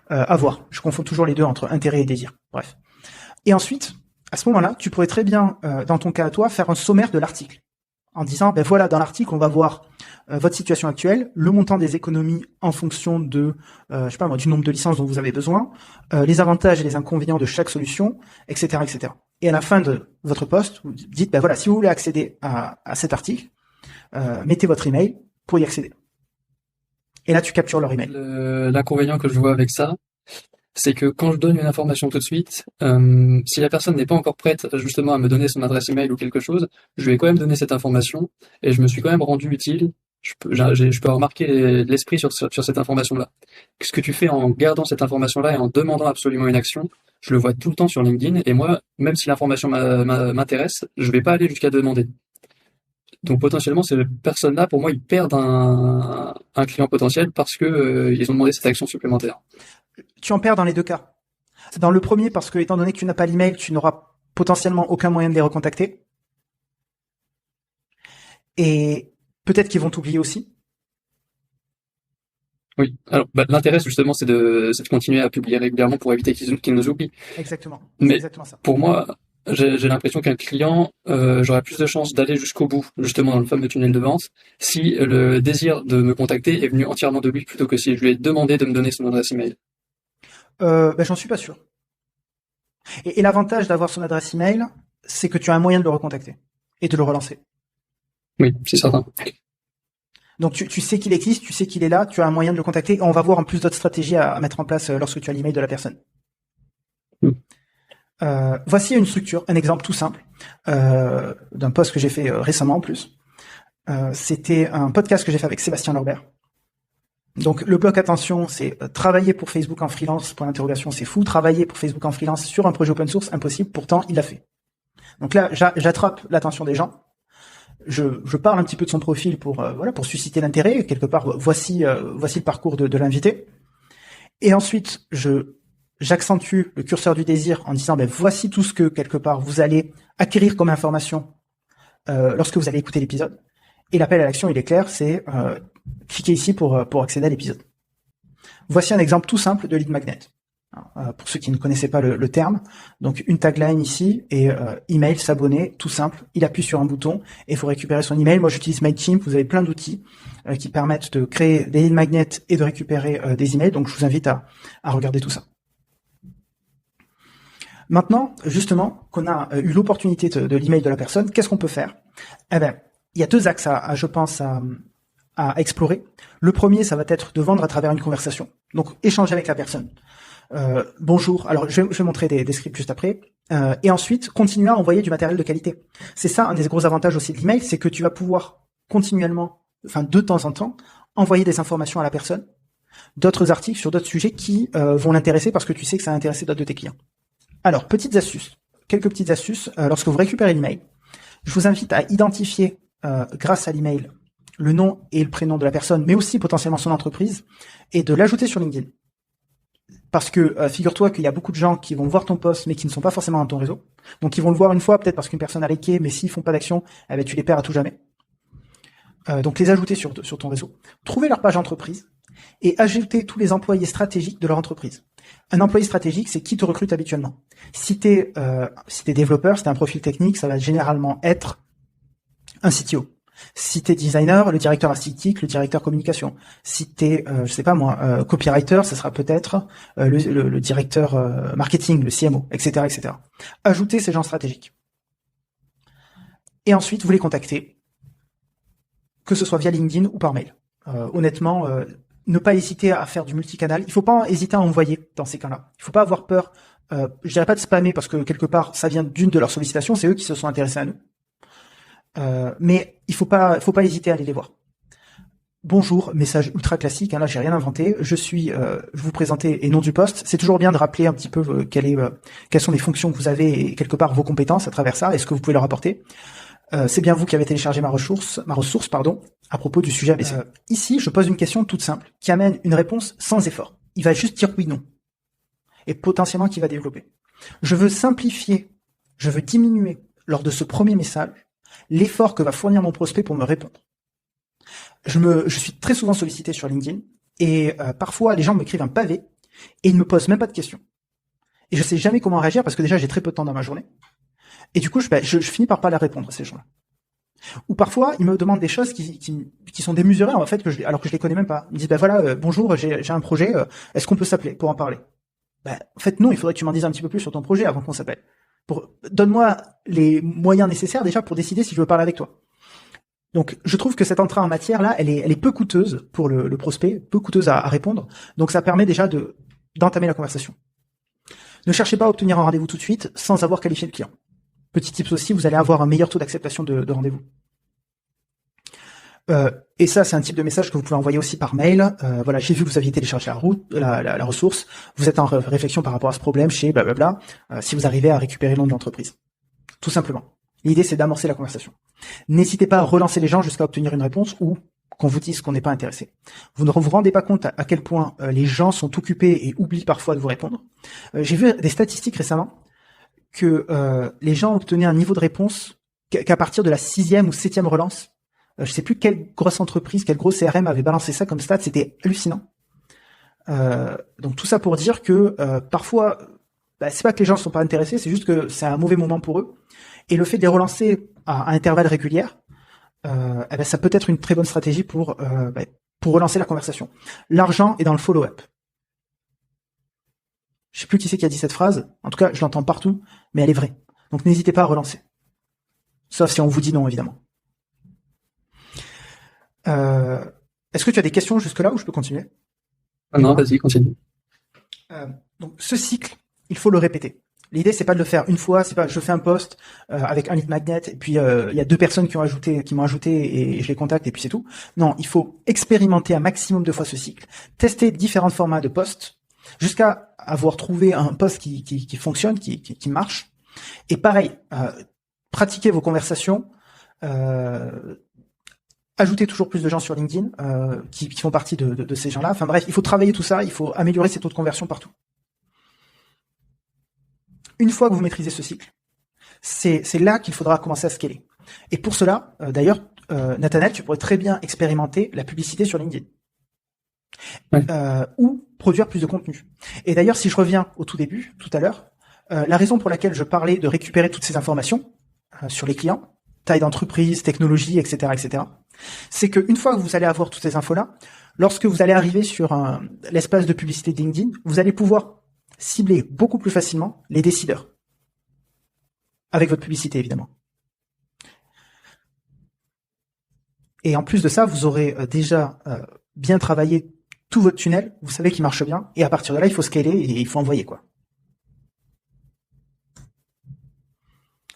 À voir. Je confonds toujours les deux entre intérêt et désir. Bref. Et ensuite, à ce moment-là, tu pourrais très bien, dans ton cas à toi, faire un sommaire de l'article. En disant, ben voilà, dans l'article, on va voir votre situation actuelle, le montant des économies en fonction de, je sais pas moi, du nombre de licences dont vous avez besoin, les avantages et les inconvénients de chaque solution, etc., etc. Et à la fin de votre post, vous dites, ben voilà, si vous voulez accéder à cet article, mettez votre email pour y accéder. Et là, tu captures leur email. L'inconvénient que je vois avec ça, c'est que quand je donne une information tout de suite, si la personne n'est pas encore prête justement à me donner son adresse email ou quelque chose, je lui ai quand même donné cette information et je me suis quand même rendu utile. Je peux avoir marqué l'esprit sur cette information-là. Ce que tu fais en gardant cette information-là et en demandant absolument une action, je le vois tout le temps sur LinkedIn et moi, même si l'information m'intéresse, je vais pas aller jusqu'à demander. Donc potentiellement, ces personnes-là, pour moi, ils perdent un client potentiel parce que ils ont demandé cette action supplémentaire. Tu en perds dans les deux cas. Dans le premier, parce que étant donné que tu n'as pas l'email, tu n'auras potentiellement aucun moyen de les recontacter. Et peut-être qu'ils vont t'oublier aussi. Oui. Alors, l'intérêt justement, c'est de continuer à publier régulièrement pour éviter qu'ils nous oublient. Exactement. Mais c'est exactement ça. Pour moi, j'ai l'impression qu'un client, j'aurais plus de chances d'aller jusqu'au bout, justement dans le fameux tunnel de vente, si le désir de me contacter est venu entièrement de lui plutôt que si je lui ai demandé de me donner son adresse email. J'en suis pas sûr. Et l'avantage d'avoir son adresse email, c'est que tu as un moyen de le recontacter et de le relancer. Oui, c'est certain. Donc tu sais qu'il existe, tu sais qu'il est là, tu as un moyen de le contacter. Et on va voir en plus d'autres stratégies à mettre en place lorsque tu as l'email de la personne. Voici une structure, un exemple tout simple d'un post que j'ai fait récemment en plus. C'était un podcast que j'ai fait avec Sébastien Lorbert. Donc le bloc attention, c'est travailler pour Facebook en freelance, point d'interrogation, c'est fou. Travailler pour Facebook en freelance sur un projet open source, impossible, pourtant il l'a fait. Donc là, j'attrape l'attention des gens. Je parle un petit peu de son profil pour susciter l'intérêt. Quelque part, voici le parcours de l'invité. Et ensuite, j'accentue le curseur du désir en disant, voici tout ce que, quelque part, vous allez acquérir comme information lorsque vous allez écouter l'épisode. Et l'appel à l'action, il est clair, c'est cliquez ici pour accéder à l'épisode. Voici un exemple tout simple de lead magnet. Pour ceux qui ne connaissaient pas le terme, donc une tagline ici et email, s'abonner, tout simple. Il appuie sur un bouton et il faut récupérer son email. Moi, j'utilise Mailchimp. Vous avez plein d'outils qui permettent de créer des lead magnets et de récupérer des emails. Donc, je vous invite à regarder tout ça. Maintenant, justement, qu'on a eu l'opportunité de l'email de la personne, qu'est-ce qu'on peut faire? Eh ben, il y a deux axes je pense, à explorer. Le premier, ça va être de vendre à travers une conversation. Donc, échanger avec la personne. Bonjour. Alors, je vais montrer des scripts juste après. Et ensuite, continuer à envoyer du matériel de qualité. C'est ça, un des gros avantages aussi de l'email, c'est que tu vas pouvoir continuellement, de temps en temps, envoyer des informations à la personne, d'autres articles sur d'autres sujets qui vont l'intéresser parce que tu sais que ça a intéressé d'autres de tes clients. Alors, quelques petites astuces. Lorsque vous récupérez l'email, je vous invite à identifier, grâce à l'email, le nom et le prénom de la personne, mais aussi potentiellement son entreprise, et de l'ajouter sur LinkedIn. Parce que figure-toi qu'il y a beaucoup de gens qui vont voir ton post, mais qui ne sont pas forcément dans ton réseau. Donc, ils vont le voir une fois, peut-être parce qu'une personne a liké, mais s'ils font pas d'action, tu les perds à tout jamais. Donc, les ajouter sur ton réseau. Trouver leur page entreprise et ajouter tous les employés stratégiques de leur entreprise. Un employé stratégique, c'est qui te recrute habituellement. Si t'es développeur, si t'es un profil technique, ça va généralement être un CTO. Si t'es designer, le directeur artistique, le directeur communication. Si t'es, copywriter, ça sera peut-être le directeur marketing, le CMO, etc., etc. Ajoutez ces gens stratégiques. Et ensuite, vous les contactez, que ce soit via LinkedIn ou par mail. Honnêtement, ne pas hésiter à faire du multicanal. Il faut pas hésiter à envoyer dans ces cas-là. Il faut pas avoir peur. Je dirais pas de spammer parce que quelque part, ça vient d'une de leurs sollicitations. C'est eux qui se sont intéressés à nous. Mais il faut pas hésiter à aller les voir. Bonjour, message ultra classique. Là, j'ai rien inventé. Je vous présenter et nom du poste. C'est toujours bien de rappeler un petit peu quelles sont les fonctions que vous avez et quelque part vos compétences à travers ça et ce que vous pouvez leur apporter. C'est bien vous qui avez téléchargé ma ressource, à propos du sujet ABC. Ici, je pose une question toute simple qui amène une réponse sans effort. Il va juste dire oui, non, et potentiellement qui va développer. Je veux simplifier, je veux diminuer lors de ce premier message l'effort que va fournir mon prospect pour me répondre. Je suis très souvent sollicité sur LinkedIn et parfois les gens m'écrivent un pavé et ils ne me posent même pas de questions. Et je sais jamais comment réagir parce que déjà j'ai très peu de temps dans ma journée. Et du coup, je finis par pas leur répondre à ces gens-là. Ou parfois, ils me demandent des choses qui sont démesurées en fait alors que je les connais même pas. Ils me disent bonjour, j'ai un projet, est-ce qu'on peut s'appeler pour en parler? En fait non, il faudrait que tu m'en dises un petit peu plus sur ton projet avant qu'on s'appelle. Donne-moi les moyens nécessaires déjà pour décider si je veux parler avec toi. Donc, je trouve que cette entrée en matière là, elle est peu coûteuse pour le prospect, peu coûteuse à répondre. Donc, ça permet déjà d'entamer la conversation. Ne cherchez pas à obtenir un rendez-vous tout de suite sans avoir qualifié le client. Petit tips aussi, vous allez avoir un meilleur taux d'acceptation de rendez-vous. Et ça, c'est un type de message que vous pouvez envoyer aussi par mail. J'ai vu que vous aviez téléchargé la ressource. Vous êtes en réflexion par rapport à ce problème chez blablabla. Si vous arrivez à récupérer le nom de l'entreprise. Tout simplement. L'idée, c'est d'amorcer la conversation. N'hésitez pas à relancer les gens jusqu'à obtenir une réponse ou qu'on vous dise qu'on n'est pas intéressé. Vous ne vous rendez pas compte à quel point les gens sont occupés et oublient parfois de vous répondre. J'ai vu des statistiques récemment que les gens obtenaient un niveau de réponse qu'à partir de la 6e ou 7e relance. Je sais plus quelle grosse entreprise, quel gros CRM avait balancé ça comme stat, c'était hallucinant. Donc tout ça pour dire que parfois, c'est pas que les gens ne sont pas intéressés, c'est juste que c'est un mauvais moment pour eux. Et le fait de les relancer à intervalles réguliers, ça peut être une très bonne stratégie pour relancer la conversation. L'argent est dans le follow-up. Je sais plus qui c'est qui a dit cette phrase. En tout cas, je l'entends partout, mais elle est vraie. Donc n'hésitez pas à relancer. Sauf si on vous dit non, évidemment. Est-ce que tu as des questions jusque-là ou je peux continuer? Non, vas-y, continue. Donc ce cycle, il faut le répéter. L'idée, c'est pas de le faire une fois, c'est pas je fais un post avec un lead magnet et puis il y a 2 personnes qui m'ont ajouté et je les contacte et puis c'est tout. Non, il faut expérimenter un maximum de fois ce cycle, tester différents formats de posts jusqu'à avoir trouvé un post qui fonctionne, qui marche. Et pareil, pratiquez vos conversations ajouter toujours plus de gens sur LinkedIn qui font partie de ces gens-là. Enfin bref, il faut travailler tout ça, il faut améliorer ses taux de conversion partout. Une fois que vous maîtrisez ce cycle, c'est là qu'il faudra commencer à scaler. Et pour cela, d'ailleurs, Nathanaël, tu pourrais très bien expérimenter la publicité sur LinkedIn. Ouais. Ou produire plus de contenu. Et d'ailleurs, si je reviens au tout début, tout à l'heure, la raison pour laquelle je parlais de récupérer toutes ces informations sur les clients, taille d'entreprise, technologie, etc., c'est qu'une fois que vous allez avoir toutes ces infos-là, lorsque vous allez arriver sur l'espace de publicité de LinkedIn, vous allez pouvoir cibler beaucoup plus facilement les décideurs. Avec votre publicité, évidemment. Et en plus de ça, vous aurez déjà bien travaillé tout votre tunnel, vous savez qu'il marche bien, et à partir de là, il faut scaler et il faut envoyer, quoi.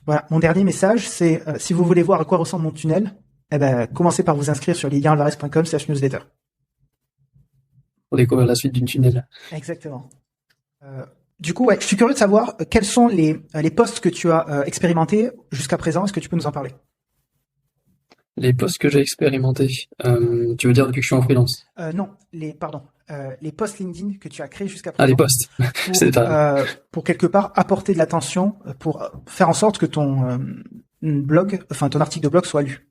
Voilà, mon dernier message, c'est si vous voulez voir à quoi ressemble mon tunnel, commencez par vous inscrire sur lilianalvarez.com/newsletter. Pour découvrir la suite d'une tunnel. Exactement. Du coup, ouais, je suis curieux de savoir quels sont les postes que tu as expérimentés jusqu'à présent. Est-ce que tu peux nous en parler? Les postes que j'ai expérimentés, tu veux dire depuis que je suis en freelance? Non, les posts LinkedIn que tu as créés jusqu'à Ah, les présent postes. pour quelque part apporter de l'attention, pour faire en sorte que ton blog, enfin ton article de blog soit lu.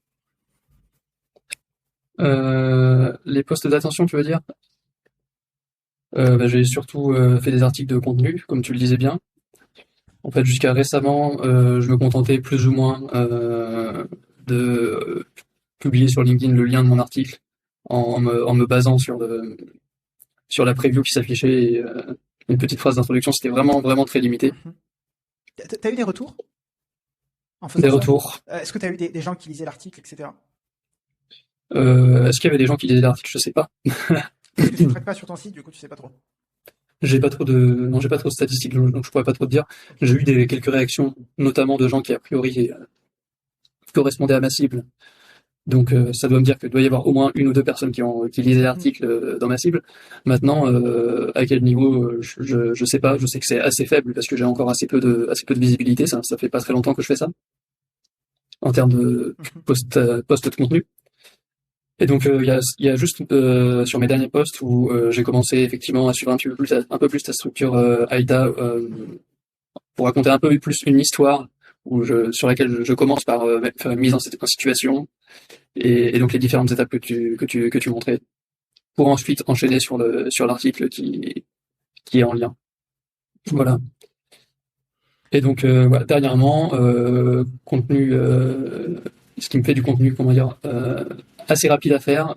Les postes d'attention, tu veux dire? J'ai surtout fait des articles de contenu, comme tu le disais bien. En fait, jusqu'à récemment, je me contentais plus ou moins de publier sur LinkedIn le lien de mon article en me basant sur la preview qui s'affichait et une petite phrase d'introduction. C'était vraiment, vraiment très limité. T'as eu des retours en faisant Des ça? retours. Est-ce que t'as eu des gens qui lisaient l'article, etc. Est-ce qu'il y avait des gens qui lisaient l'article? Je sais pas. Tu ne traques pas sur ton site, du coup tu sais pas trop. J'ai pas trop de statistiques, donc je pourrais pas trop te dire. J'ai eu quelques réactions, notamment de gens qui a priori correspondaient à ma cible. Donc ça doit me dire qu'il doit y avoir au moins une ou deux personnes qui lisaient l'article dans ma cible. Maintenant, à quel niveau, je sais pas. Je sais que c'est assez faible parce que j'ai encore assez peu de visibilité. Ça fait pas très longtemps que je fais ça en termes de post de contenu. Et donc il y a juste sur mes derniers posts où j'ai commencé effectivement à suivre un peu plus ta structure AIDA pour raconter un peu plus une histoire sur laquelle je commence par faire une mise en situation et donc les différentes étapes que tu montrais pour ensuite enchaîner sur l'article qui est en lien. Voilà. Et donc voilà, dernièrement contenu ce qui me fait du contenu, comment dire, assez rapide à faire,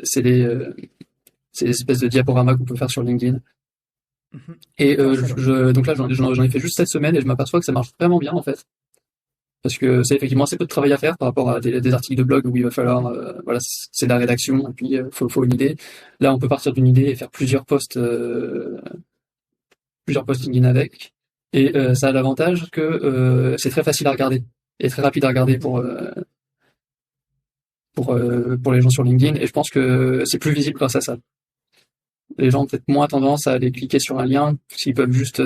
c'est les espèces de diaporamas qu'on peut faire sur LinkedIn. Et donc là, j'en ai fait juste cette semaine et je m'aperçois que ça marche vraiment bien en fait. Parce que c'est effectivement assez peu de travail à faire par rapport à des articles de blog où il va falloir, voilà, c'est de la rédaction et puis faut une idée. Là, on peut partir d'une idée et faire plusieurs posts LinkedIn avec. Et ça a l'avantage que c'est très facile à regarder et très rapide à regarder pour les gens sur LinkedIn, et je pense que c'est plus visible grâce à ça. Les gens ont peut-être moins tendance à aller cliquer sur un lien, s'ils peuvent juste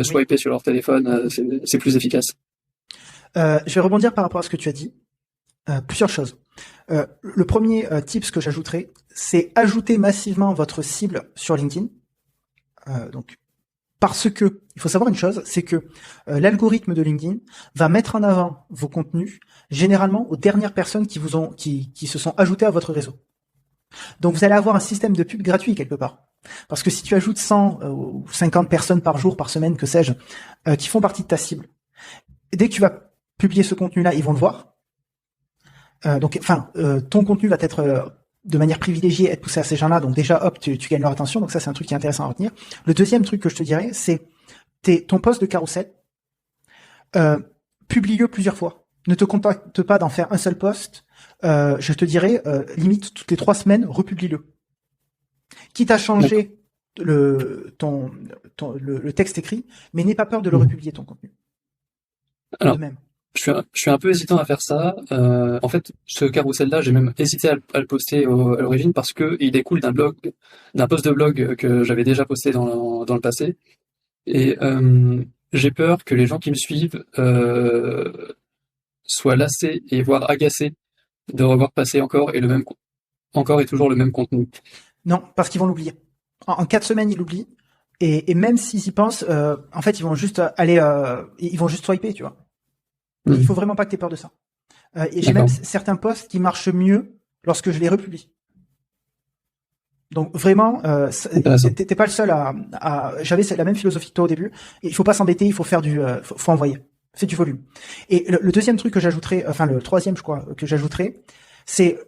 swiper sur leur téléphone, c'est plus efficace. Je vais rebondir par rapport à ce que tu as dit. Plusieurs choses. Le premier tips que j'ajouterai, c'est ajouter massivement votre cible sur LinkedIn. Donc, parce que il faut savoir une chose, c'est que l'algorithme de LinkedIn va mettre en avant vos contenus généralement aux dernières personnes qui se sont ajoutées à votre réseau. Donc vous allez avoir un système de pub gratuit quelque part. Parce que si tu ajoutes 100 ou 50 personnes par jour, par semaine, que sais-je, qui font partie de ta cible, dès que tu vas publier ce contenu-là, ils vont le voir. Ton contenu va être de manière privilégiée être poussé à ces gens-là. Donc déjà, hop, tu gagnes leur attention. Donc ça, c'est un truc qui est intéressant à retenir. Le deuxième truc que je te dirais, c'est ton post de carrousel. Publie-le plusieurs fois. Ne te contente pas d'en faire un seul post. Je te dirais, limite toutes les 3 semaines, republie-le. Quitte à changer le texte écrit, mais n'aie pas peur de le republier, ton contenu. Alors, de même. Je suis un peu hésitant à faire ça. En fait, ce carrousel-là, j'ai même hésité à le poster à l'origine parce que il découle d'un post de blog que j'avais déjà posté dans le passé. Et j'ai peur que les gens qui me suivent soient lassés et voire agacés de revoir passer encore encore et toujours le même contenu. Non, parce qu'ils vont l'oublier. En 4 semaines, ils l'oublient. Et même s'ils y pensent, en fait, ils vont juste ils vont juste swiper, tu vois. Il faut vraiment pas que tu aies peur de ça. Et j'ai même certains posts qui marchent mieux lorsque je les republie. Donc vraiment, t'es pas le seul j'avais la même philosophie que toi au début. Et il faut pas s'embêter, il faut faire faut envoyer. Fais du volume. Et le deuxième truc que j'ajouterais, enfin le troisième, je crois, que j'ajouterais, c'est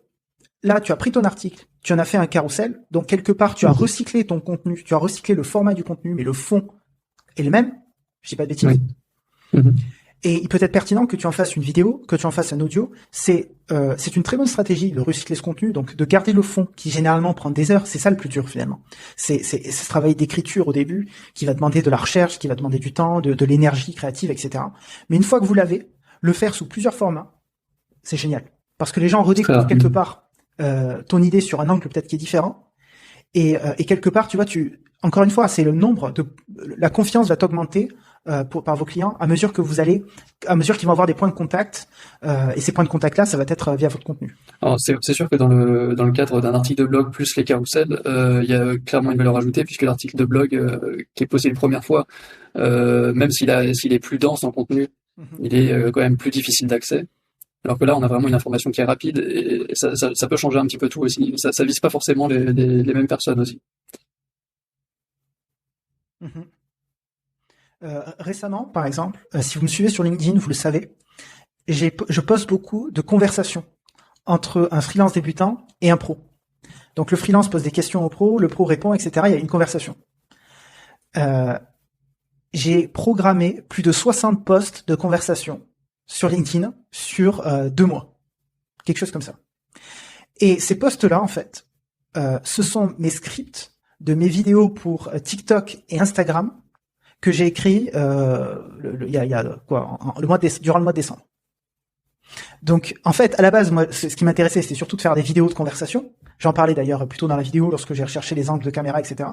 là, tu as pris ton article, tu en as fait un carrousel, donc quelque part, tu as recyclé ton contenu, tu as recyclé le format du contenu, mais le fond est le même. Je dis pas de bêtises. Oui. Et il peut être pertinent que tu en fasses une vidéo, que tu en fasses un audio. C'est une très bonne stratégie de recycler ce contenu, donc de garder le fond qui généralement prend des heures. C'est ça le plus dur finalement. C'est ce travail d'écriture au début qui va demander de la recherche, qui va demander du temps, de l'énergie créative, etc. Mais une fois que vous l'avez, le faire sous plusieurs formats, c'est génial. Parce que les gens redécouvrent quelque part ton idée sur un angle peut-être qui est différent. Et quelque part, tu vois, encore une fois, c'est le nombre la confiance va t'augmenter par vos clients à mesure qu'ils vont avoir des points de contact, et ces points de contact là, ça va être via votre contenu. Alors c'est sûr que dans le cadre d'un article de blog plus les carousels, il y a clairement une valeur ajoutée puisque l'article de blog qui est posté une première fois, même s'il est plus dense en contenu, il est quand même plus difficile d'accès. Alors que là, on a vraiment une information qui est rapide et ça peut changer un petit peu tout aussi. Ça vise pas forcément les mêmes personnes aussi. Récemment, par exemple, si vous me suivez sur LinkedIn, vous le savez, je poste beaucoup de conversations entre un freelance débutant et un pro. Donc le freelance pose des questions au pro, le pro répond, etc. Il y a une conversation. J'ai programmé plus de 60 posts de conversation sur LinkedIn sur 2 mois. Quelque chose comme ça. Et ces posts-là, en fait, ce sont mes scripts de mes vidéos pour TikTok et Instagram que j'ai écrit durant le mois de décembre. Donc, en fait, à la base, moi, ce qui m'intéressait, c'était surtout de faire des vidéos de conversation. J'en parlais d'ailleurs plutôt dans la vidéo lorsque j'ai recherché les angles de caméra, etc.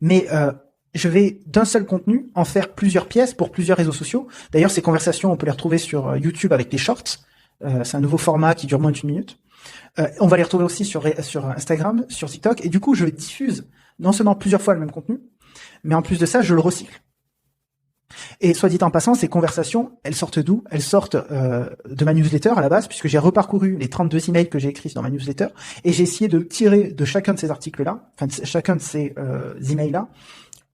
Mais je vais d'un seul contenu en faire plusieurs pièces pour plusieurs réseaux sociaux. D'ailleurs, ces conversations, on peut les retrouver sur YouTube avec des shorts. C'est un nouveau format qui dure moins d'1 minute. On va les retrouver aussi sur Instagram, sur TikTok. Et du coup, je diffuse non seulement plusieurs fois le même contenu, mais en plus de ça, je le recycle. Et soit dit en passant, ces conversations, elles sortent d'où? Elles sortent de ma newsletter à la base, puisque j'ai reparcouru les 32 emails que j'ai écrits dans ma newsletter, et j'ai essayé de tirer de chacun de ces articles-là, enfin de chacun de ces emails-là,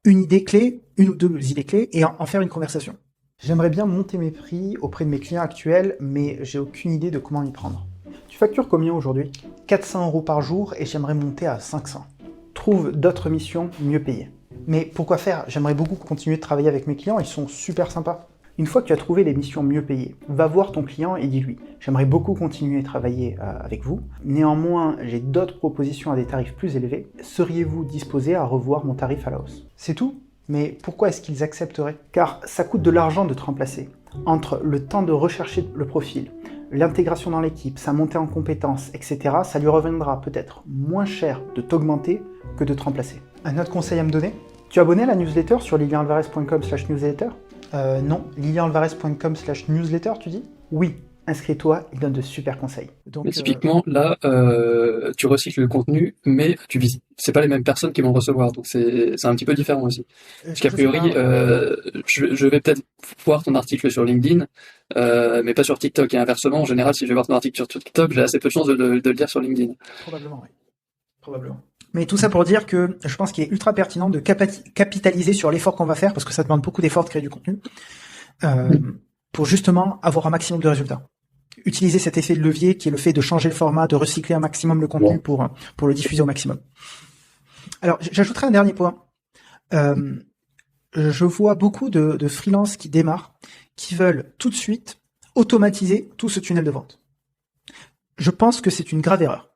une idée clé, une ou deux idées clés, et en faire une conversation. J'aimerais bien monter mes prix auprès de mes clients actuels, mais j'ai aucune idée de comment m'y prendre. Tu factures combien aujourd'hui? 400 € par jour, et j'aimerais monter à 500. Trouve d'autres missions mieux payées. Mais pourquoi faire? J'aimerais beaucoup continuer de travailler avec mes clients, ils sont super sympas. Une fois que tu as trouvé les missions mieux payées, va voir ton client et dis-lui « J'aimerais beaucoup continuer à travailler avec vous, néanmoins j'ai d'autres propositions à des tarifs plus élevés, seriez-vous disposé à revoir mon tarif à la hausse ?» C'est tout. Mais pourquoi est-ce qu'ils accepteraient? Car ça coûte de l'argent de te remplacer. Entre le temps de rechercher le profil, l'intégration dans l'équipe, sa montée en compétences, etc., ça lui reviendra peut-être moins cher de t'augmenter que de te remplacer. Un autre conseil à me donner? Tu es abonné à la newsletter sur lilianalvarez.com/newsletter? Non, lilianalvarez.com/newsletter, tu dis? Oui, inscris-toi, il donne de super conseils. Donc, mais typiquement, là, tu recycles le contenu, mais tu vises. C'est pas les mêmes personnes qui vont le recevoir, donc c'est un petit peu différent aussi. Parce qu'a priori, je vais peut-être voir ton article sur LinkedIn, mais pas sur TikTok. Et inversement, en général, si je vais voir ton article sur TikTok, j'ai assez peu de chances de le lire sur LinkedIn. Probablement, oui. Probablement. Mais tout ça pour dire que je pense qu'il est ultra pertinent de capitaliser sur l'effort qu'on va faire, parce que ça demande beaucoup d'efforts de créer du contenu, pour justement avoir un maximum de résultats. Utiliser cet effet de levier qui est le fait de changer le format, de recycler un maximum le contenu pour le diffuser au maximum. Alors, j'ajouterai un dernier point. Je vois beaucoup de freelances qui démarrent, qui veulent tout de suite automatiser tout ce tunnel de vente. Je pense que c'est une grave erreur.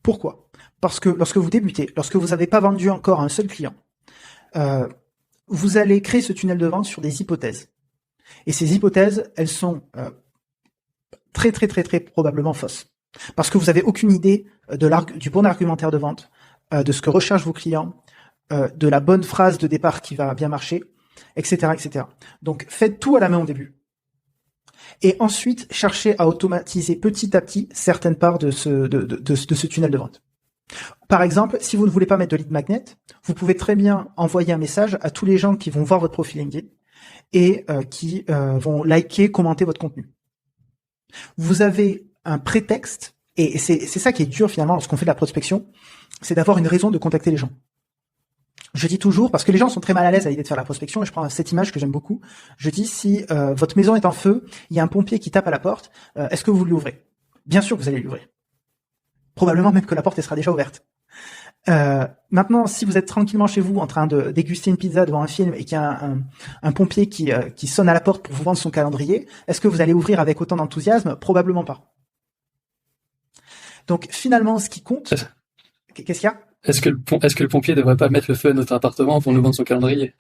Pourquoi? Parce que lorsque vous débutez, lorsque vous n'avez pas vendu encore à un seul client, vous allez créer ce tunnel de vente sur des hypothèses. Et ces hypothèses, elles sont très probablement fausses. Parce que vous n'avez aucune idée du bon argumentaire de vente, de ce que recherchent vos clients, de la bonne phrase de départ qui va bien marcher, etc., etc. Donc faites tout à la main au début. Et ensuite, chercher à automatiser petit à petit certaines parts de ce tunnel de vente. Par exemple, si vous ne voulez pas mettre de lead magnet, vous pouvez très bien envoyer un message à tous les gens qui vont voir votre profil LinkedIn et qui vont liker, commenter votre contenu. Vous avez un prétexte, et c'est ça qui est dur finalement lorsqu'on fait de la prospection, c'est d'avoir une raison de contacter les gens. Je dis toujours, parce que les gens sont très mal à l'aise à l'idée de faire la prospection, et je prends cette image que j'aime beaucoup, je dis si votre maison est en feu, il y a un pompier qui tape à la porte, est-ce que vous lui ouvrez? Bien sûr que vous allez lui ouvrir. Probablement même que la porte elle sera déjà ouverte. Maintenant, si vous êtes tranquillement chez vous en train de déguster une pizza devant un film et qu'il y a un pompier qui sonne à la porte pour vous vendre son calendrier, est-ce que vous allez ouvrir avec autant d'enthousiasme? Probablement pas. Donc finalement, ce qui compte, qu'est-ce qu'il y a? Est-ce que le pompier devrait pas mettre le feu à notre appartement pour nous vendre son calendrier?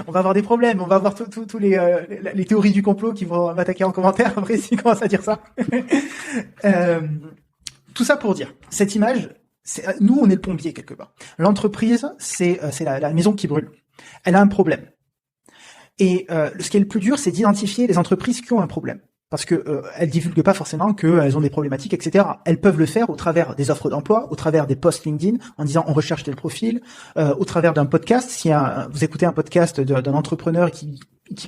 On va avoir des problèmes, on va avoir tous les théories du complot qui vont m'attaquer en commentaire après s'ils commencent à dire ça. Tout ça pour dire, cette image, nous on est le pompier quelque part. L'entreprise, c'est la maison qui brûle. Elle a un problème. Et ce qui est le plus dur, c'est d'identifier les entreprises qui ont un problème. Parce que elles divulguent pas forcément qu'elles ont des problématiques, etc. Elles peuvent le faire au travers des offres d'emploi, au travers des posts LinkedIn, en disant on recherche tel profil, au travers d'un podcast. Si vous écoutez un podcast d'un entrepreneur qui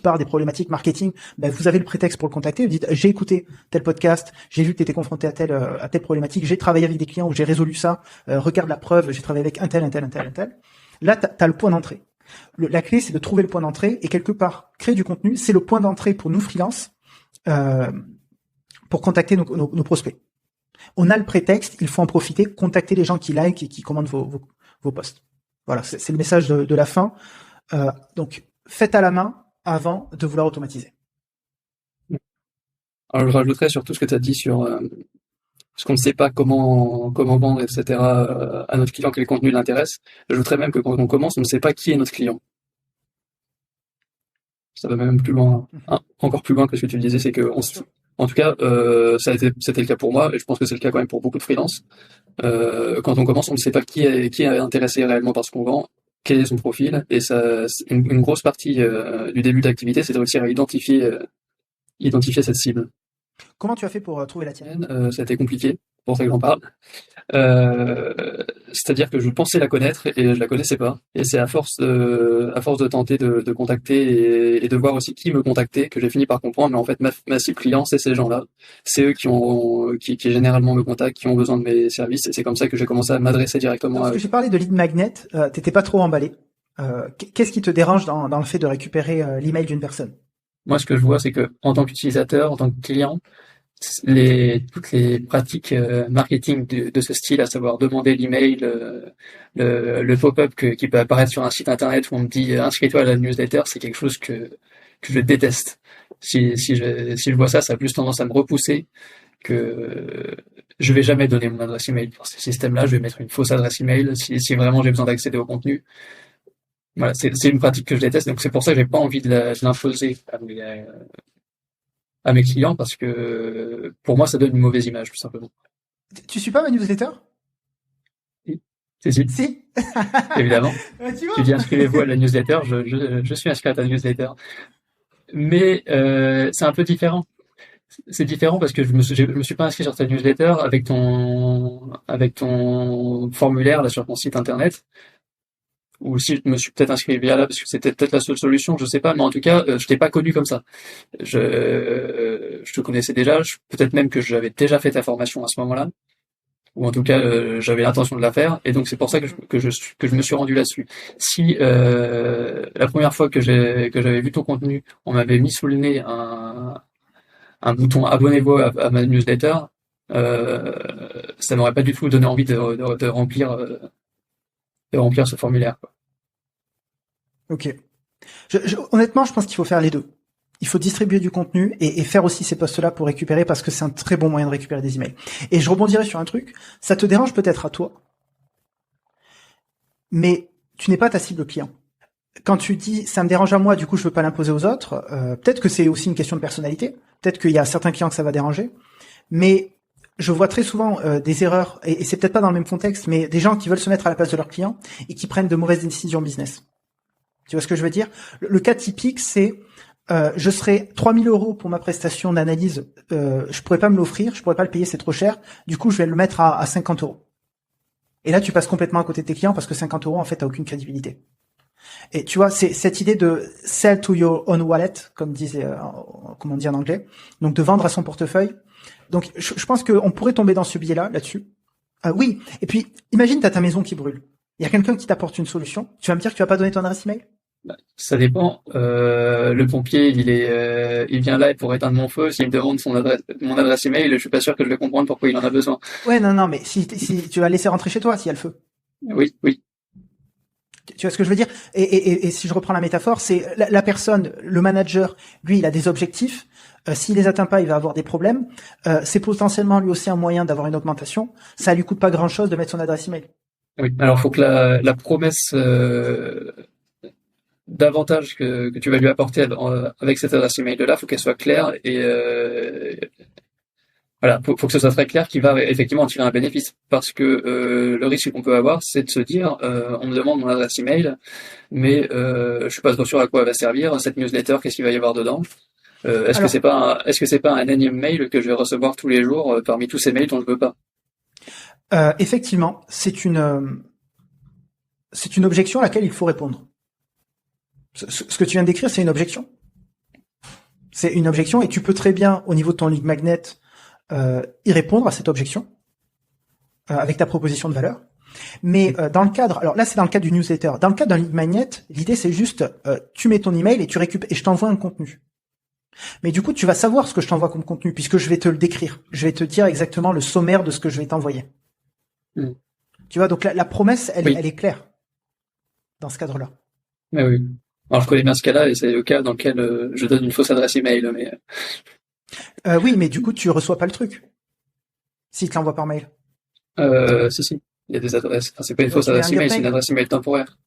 parle des problématiques marketing, ben vous avez le prétexte pour le contacter. Vous dites j'ai écouté tel podcast, j'ai vu que tu étais confronté à telle problématique, j'ai travaillé avec des clients où j'ai résolu ça. Regarde la preuve, j'ai travaillé avec un tel. Là, t'as le point d'entrée. La clé, c'est de trouver le point d'entrée et quelque part créer du contenu. C'est le point d'entrée pour nous freelance. Pour contacter nos prospects. On a le prétexte, il faut en profiter, contacter les gens qui like et qui commandent vos posts. Voilà, c'est le message de la fin. Donc, faites à la main avant de vouloir automatiser. Alors, je rajouterais sur tout ce que tu as dit sur ce qu'on ne sait pas comment vendre, etc. À notre client, quel contenu l'intéresse. J'ajouterais même que quand on commence, on ne sait pas qui est notre client. Ça va même plus loin, encore plus loin que ce que tu disais, c'est que en tout cas, c'était le cas pour moi, et je pense que c'est le cas quand même pour beaucoup de freelance. Quand on commence, on ne sait pas qui est intéressé réellement par ce qu'on vend, quel est son profil, et ça, une grosse partie du début d'activité, c'est de réussir à identifier cette cible. Comment tu as fait pour trouver la tienne? Ça a été compliqué, pour ça que j'en parle. C'est-à-dire que je pensais la connaître et je la connaissais pas. Et c'est à force de tenter de contacter et de voir aussi qui me contactait que j'ai fini par comprendre. Mais en fait, ma cible client, c'est ces gens-là. C'est eux qui généralement me contactent, qui ont besoin de mes services. Et c'est comme ça que j'ai commencé à m'adresser directement à eux. Parce que j'ai parlé de lead magnet, t'étais pas trop emballé. Qu'est-ce qui te dérange dans le fait de récupérer l'email d'une personne? Moi, ce que je vois, c'est que en tant qu'utilisateur, en tant que client, toutes les pratiques marketing de ce style, à savoir demander l'email, le pop-up qui peut apparaître sur un site internet où on me dit inscris-toi à la newsletter, c'est quelque chose que je déteste. Si je vois ça, ça a plus tendance à me repousser que je vais jamais donner mon adresse email pour ce système-là. Je vais mettre une fausse adresse email si vraiment j'ai besoin d'accéder au contenu. Voilà, c'est une pratique que je déteste, donc c'est pour ça que j'ai pas envie de l'imposer à mes clients, parce que pour moi ça donne une mauvaise image, tout simplement. Tu suis pas ma newsletter? Si. Évidemment. Tu vois? Tu dis inscrivez-vous à la newsletter, je suis inscrit à ta newsletter. Mais c'est un peu différent. C'est différent parce que je me suis pas inscrit sur ta newsletter avec ton formulaire là sur ton site internet. Ou si je me suis peut-être inscrit via là parce que c'était peut-être la seule solution, je sais pas, mais en tout cas, je t'ai pas connu comme ça. Je te connaissais déjà, peut-être même que j'avais déjà fait ta formation à ce moment-là, ou en tout cas, j'avais l'intention de la faire, et donc c'est pour ça que je me suis rendu là-dessus. Si la première fois que j'avais vu ton contenu, on m'avait mis sous le nez un bouton abonnez-vous à ma newsletter, ça m'aurait pas du tout donné envie de remplir ce formulaire, quoi. Ok. Honnêtement, je pense qu'il faut faire les deux. Il faut distribuer du contenu et faire aussi ces posts-là pour récupérer, parce que c'est un très bon moyen de récupérer des emails. Et je rebondirai sur un truc. Ça te dérange peut-être à toi, mais tu n'es pas ta cible client. Quand tu dis ça me dérange à moi, du coup je veux pas l'imposer aux autres, peut-être que c'est aussi une question de personnalité. Peut-être qu'il y a certains clients que ça va déranger, mais je vois très souvent des erreurs, et c'est peut-être pas dans le même contexte, mais des gens qui veulent se mettre à la place de leurs clients et qui prennent de mauvaises décisions business. Tu vois ce que je veux dire? Le cas typique, c'est je serais 3 000 € pour ma prestation d'analyse, je pourrais pas me l'offrir, je pourrais pas le payer, c'est trop cher. Du coup, je vais le mettre à 50 €. Et là, tu passes complètement à côté de tes clients parce que 50 €, en fait, t'as aucune crédibilité. Et tu vois, c'est cette idée de sell to your own wallet, comme on dit en anglais. Donc, de vendre à son portefeuille. Donc, je pense qu'on pourrait tomber dans ce biais-là, là-dessus. Oui. Et puis, imagine, t'as ta maison qui brûle. Il y a quelqu'un qui t'apporte une solution. Tu vas me dire que tu vas pas donner ton adresse email? Ça dépend. Le pompier, il vient là pour éteindre mon feu. S'il me demande mon adresse email, je suis pas sûr que je vais comprendre pourquoi il en a besoin. Ouais, non, mais si tu vas laisser rentrer chez toi, s'il y a le feu. Oui. Tu vois ce que je veux dire? Et si je reprends la métaphore, c'est la personne, le manager, lui, il a des objectifs. S'il les atteint pas, il va avoir des problèmes. C'est potentiellement lui aussi un moyen d'avoir une augmentation. Ça lui coûte pas grand-chose de mettre son adresse email. Oui. Alors, faut que la promesse d'avantage que tu vas lui apporter avec cette adresse email-là, faut qu'elle soit claire et voilà, faut que ce soit très clair qu'il va effectivement en tirer un bénéfice, parce que le risque qu'on peut avoir, c'est de se dire on me demande mon adresse email, mais je suis pas trop sûr à quoi elle va servir cette newsletter, qu'est-ce qu'il va y avoir dedans. Est-ce que c'est pas un énième mail que je vais recevoir tous les jours parmi tous ces mails dont je veux pas? Effectivement, c'est une objection à laquelle il faut répondre. Ce que tu viens de décrire, c'est une objection. C'est une objection et tu peux très bien, au niveau de ton lead magnet, y répondre à cette objection avec ta proposition de valeur. Mais dans le cadre, alors là c'est dans le cadre du newsletter. Dans le cadre d'un lead magnet, l'idée c'est juste tu mets ton email et tu récupères et je t'envoie un contenu. Mais du coup, tu vas savoir ce que je t'envoie comme contenu puisque je vais te le décrire. Je vais te dire exactement le sommaire de ce que je vais t'envoyer. Tu vois, donc la promesse, elle est claire dans ce cadre-là. Mais oui. Alors je connais bien ce cas-là et c'est le cas dans lequel je donne une fausse adresse email, mais oui, mais du coup, tu reçois pas le truc s'il te l'envoie par mail. si, il y a des adresses. Enfin, c'est pas une fausse Tu mets adresse un email, lien c'est une mail. adresse email temporaire.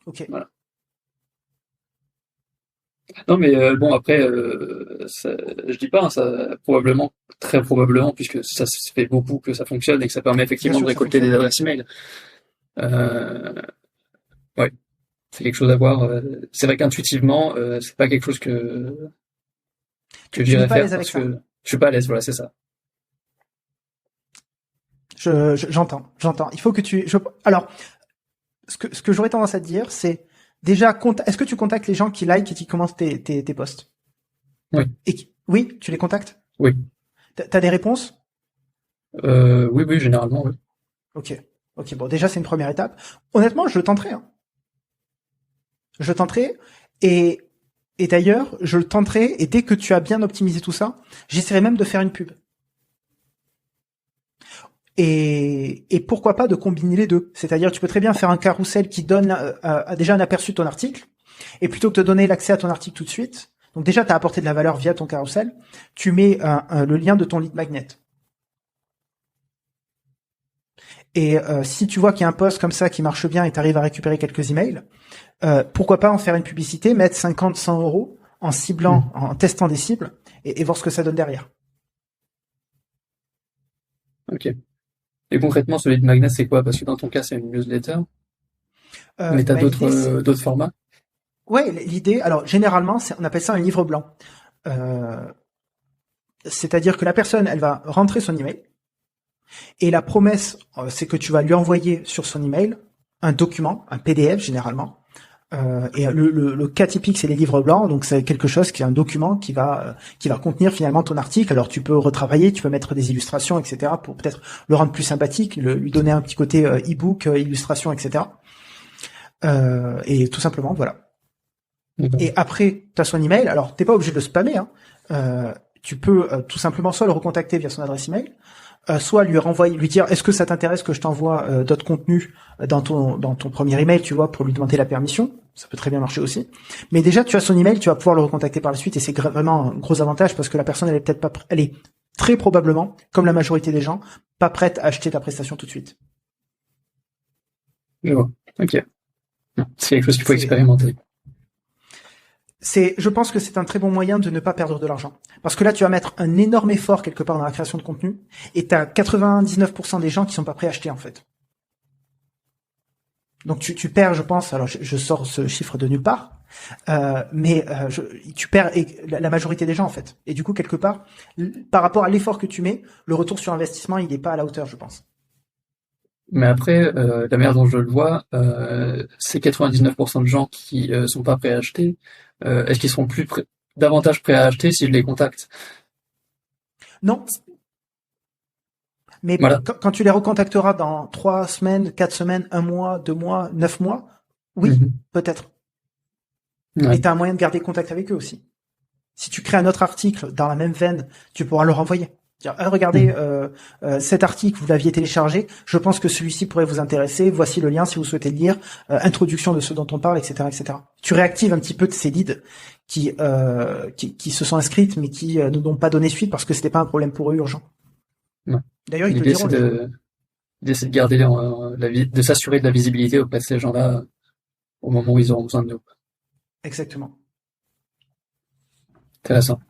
Ok. Voilà. Non, mais bon, après, je dis pas, hein, ça probablement, très probablement, puisque ça se fait beaucoup que ça fonctionne et que ça permet effectivement Bien sûr, de ça récolter des fonctionne. adresses email. Ouais, c'est quelque chose à voir. C'est vrai qu'intuitivement, c'est pas quelque chose que Tu n'es j'irais pas à faire l'aise avec parce ça. que je suis pas à l'aise. Voilà, c'est ça. J'entends. Il faut que alors, ce que j'aurais tendance à te dire, c'est déjà, est-ce que tu contactes les gens qui like et qui commentent tes posts? Oui. Oui, tu les contactes? Oui. T'as des réponses? Oui, généralement, oui. Ok, bon, déjà, c'est une première étape. Honnêtement, je le tenterai, hein. Je le tenterai, et d'ailleurs, je le tenterai, et dès que tu as bien optimisé tout ça, j'essaierai même de faire une pub. Et pourquoi pas de combiner les deux. C'est-à-dire, tu peux très bien faire un carrousel qui donne déjà un aperçu de ton article, et plutôt que de donner l'accès à ton article tout de suite, donc déjà, tu as apporté de la valeur via ton carrousel, tu mets le lien de ton lead magnet. Et si tu vois qu'il y a un post comme ça qui marche bien et tu arrives à récupérer quelques emails, pourquoi pas en faire une publicité, mettre 50, 100 € en ciblant, en testant des cibles, et voir ce que ça donne derrière. Ok. Et concrètement, ce lead magnet, c'est quoi? Parce que dans ton cas, c'est une newsletter, mais t'as d'autres formats? Ouais, l'idée, alors généralement, on appelle ça un livre blanc. C'est-à-dire que la personne, elle va rentrer son email, et la promesse, c'est que tu vas lui envoyer sur son email un document, un PDF généralement. Et le cas typique, c'est les livres blancs, donc c'est quelque chose qui est un document qui va contenir finalement ton article. Alors tu peux retravailler, tu peux mettre des illustrations, etc. pour peut-être le rendre plus sympathique, lui donner un petit côté e-book, illustration, etc. Et tout simplement, voilà. Et après, tu as son email. Alors t'es pas obligé de le spammer, hein. Tu peux tout simplement soit le recontacter via son adresse email, soit lui dire est-ce que ça t'intéresse que je t'envoie d'autres contenus dans ton premier email, tu vois, pour lui demander la permission. Ça peut très bien marcher aussi. Mais déjà, tu as son email, tu vas pouvoir le recontacter par la suite, et c'est vraiment un gros avantage parce que la personne, elle est très probablement, comme la majorité des gens, pas prête à acheter ta prestation tout de suite. Je vois. Ok. C'est quelque chose qu'il faut expérimenter. Je pense que c'est un très bon moyen de ne pas perdre de l'argent. Parce que là, tu vas mettre un énorme effort quelque part dans la création de contenu, et t'as 99% des gens qui sont pas prêts à acheter, en fait. Donc tu perds, je pense, alors je sors ce chiffre de nulle part, Tu perds la majorité des gens en fait. Et du coup, quelque part, par rapport à l'effort que tu mets, le retour sur investissement, il n'est pas à la hauteur, je pense. Mais après, la manière dont je le vois, ces 99% de gens qui sont pas prêts à acheter, est-ce qu'ils seront davantage prêts à acheter si je les contacte? Non, mais Voilà. quand tu les recontacteras dans 3 semaines, 4 semaines, 1 mois, 2 mois, 9 mois, oui, Mhm. peut-être. Ouais. Et tu as un moyen de garder contact avec eux aussi. Si tu crées un autre article dans la même veine, tu pourras le renvoyer. Dire, regardez, cet article, vous l'aviez téléchargé, je pense que celui-ci pourrait vous intéresser, voici le lien si vous souhaitez le lire, introduction de ce dont on parle, etc., etc. Tu réactives un petit peu de ces leads qui se sont inscrites, mais qui ne n'ont pas donné suite parce que c'était pas un problème pour eux urgent. Ouais. D'ailleurs, ils te le L'idée, diront. l'idée, c'est de garder de s'assurer de la visibilité auprès de ces gens-là au moment où ils auront besoin de nous. Exactement. Intéressant.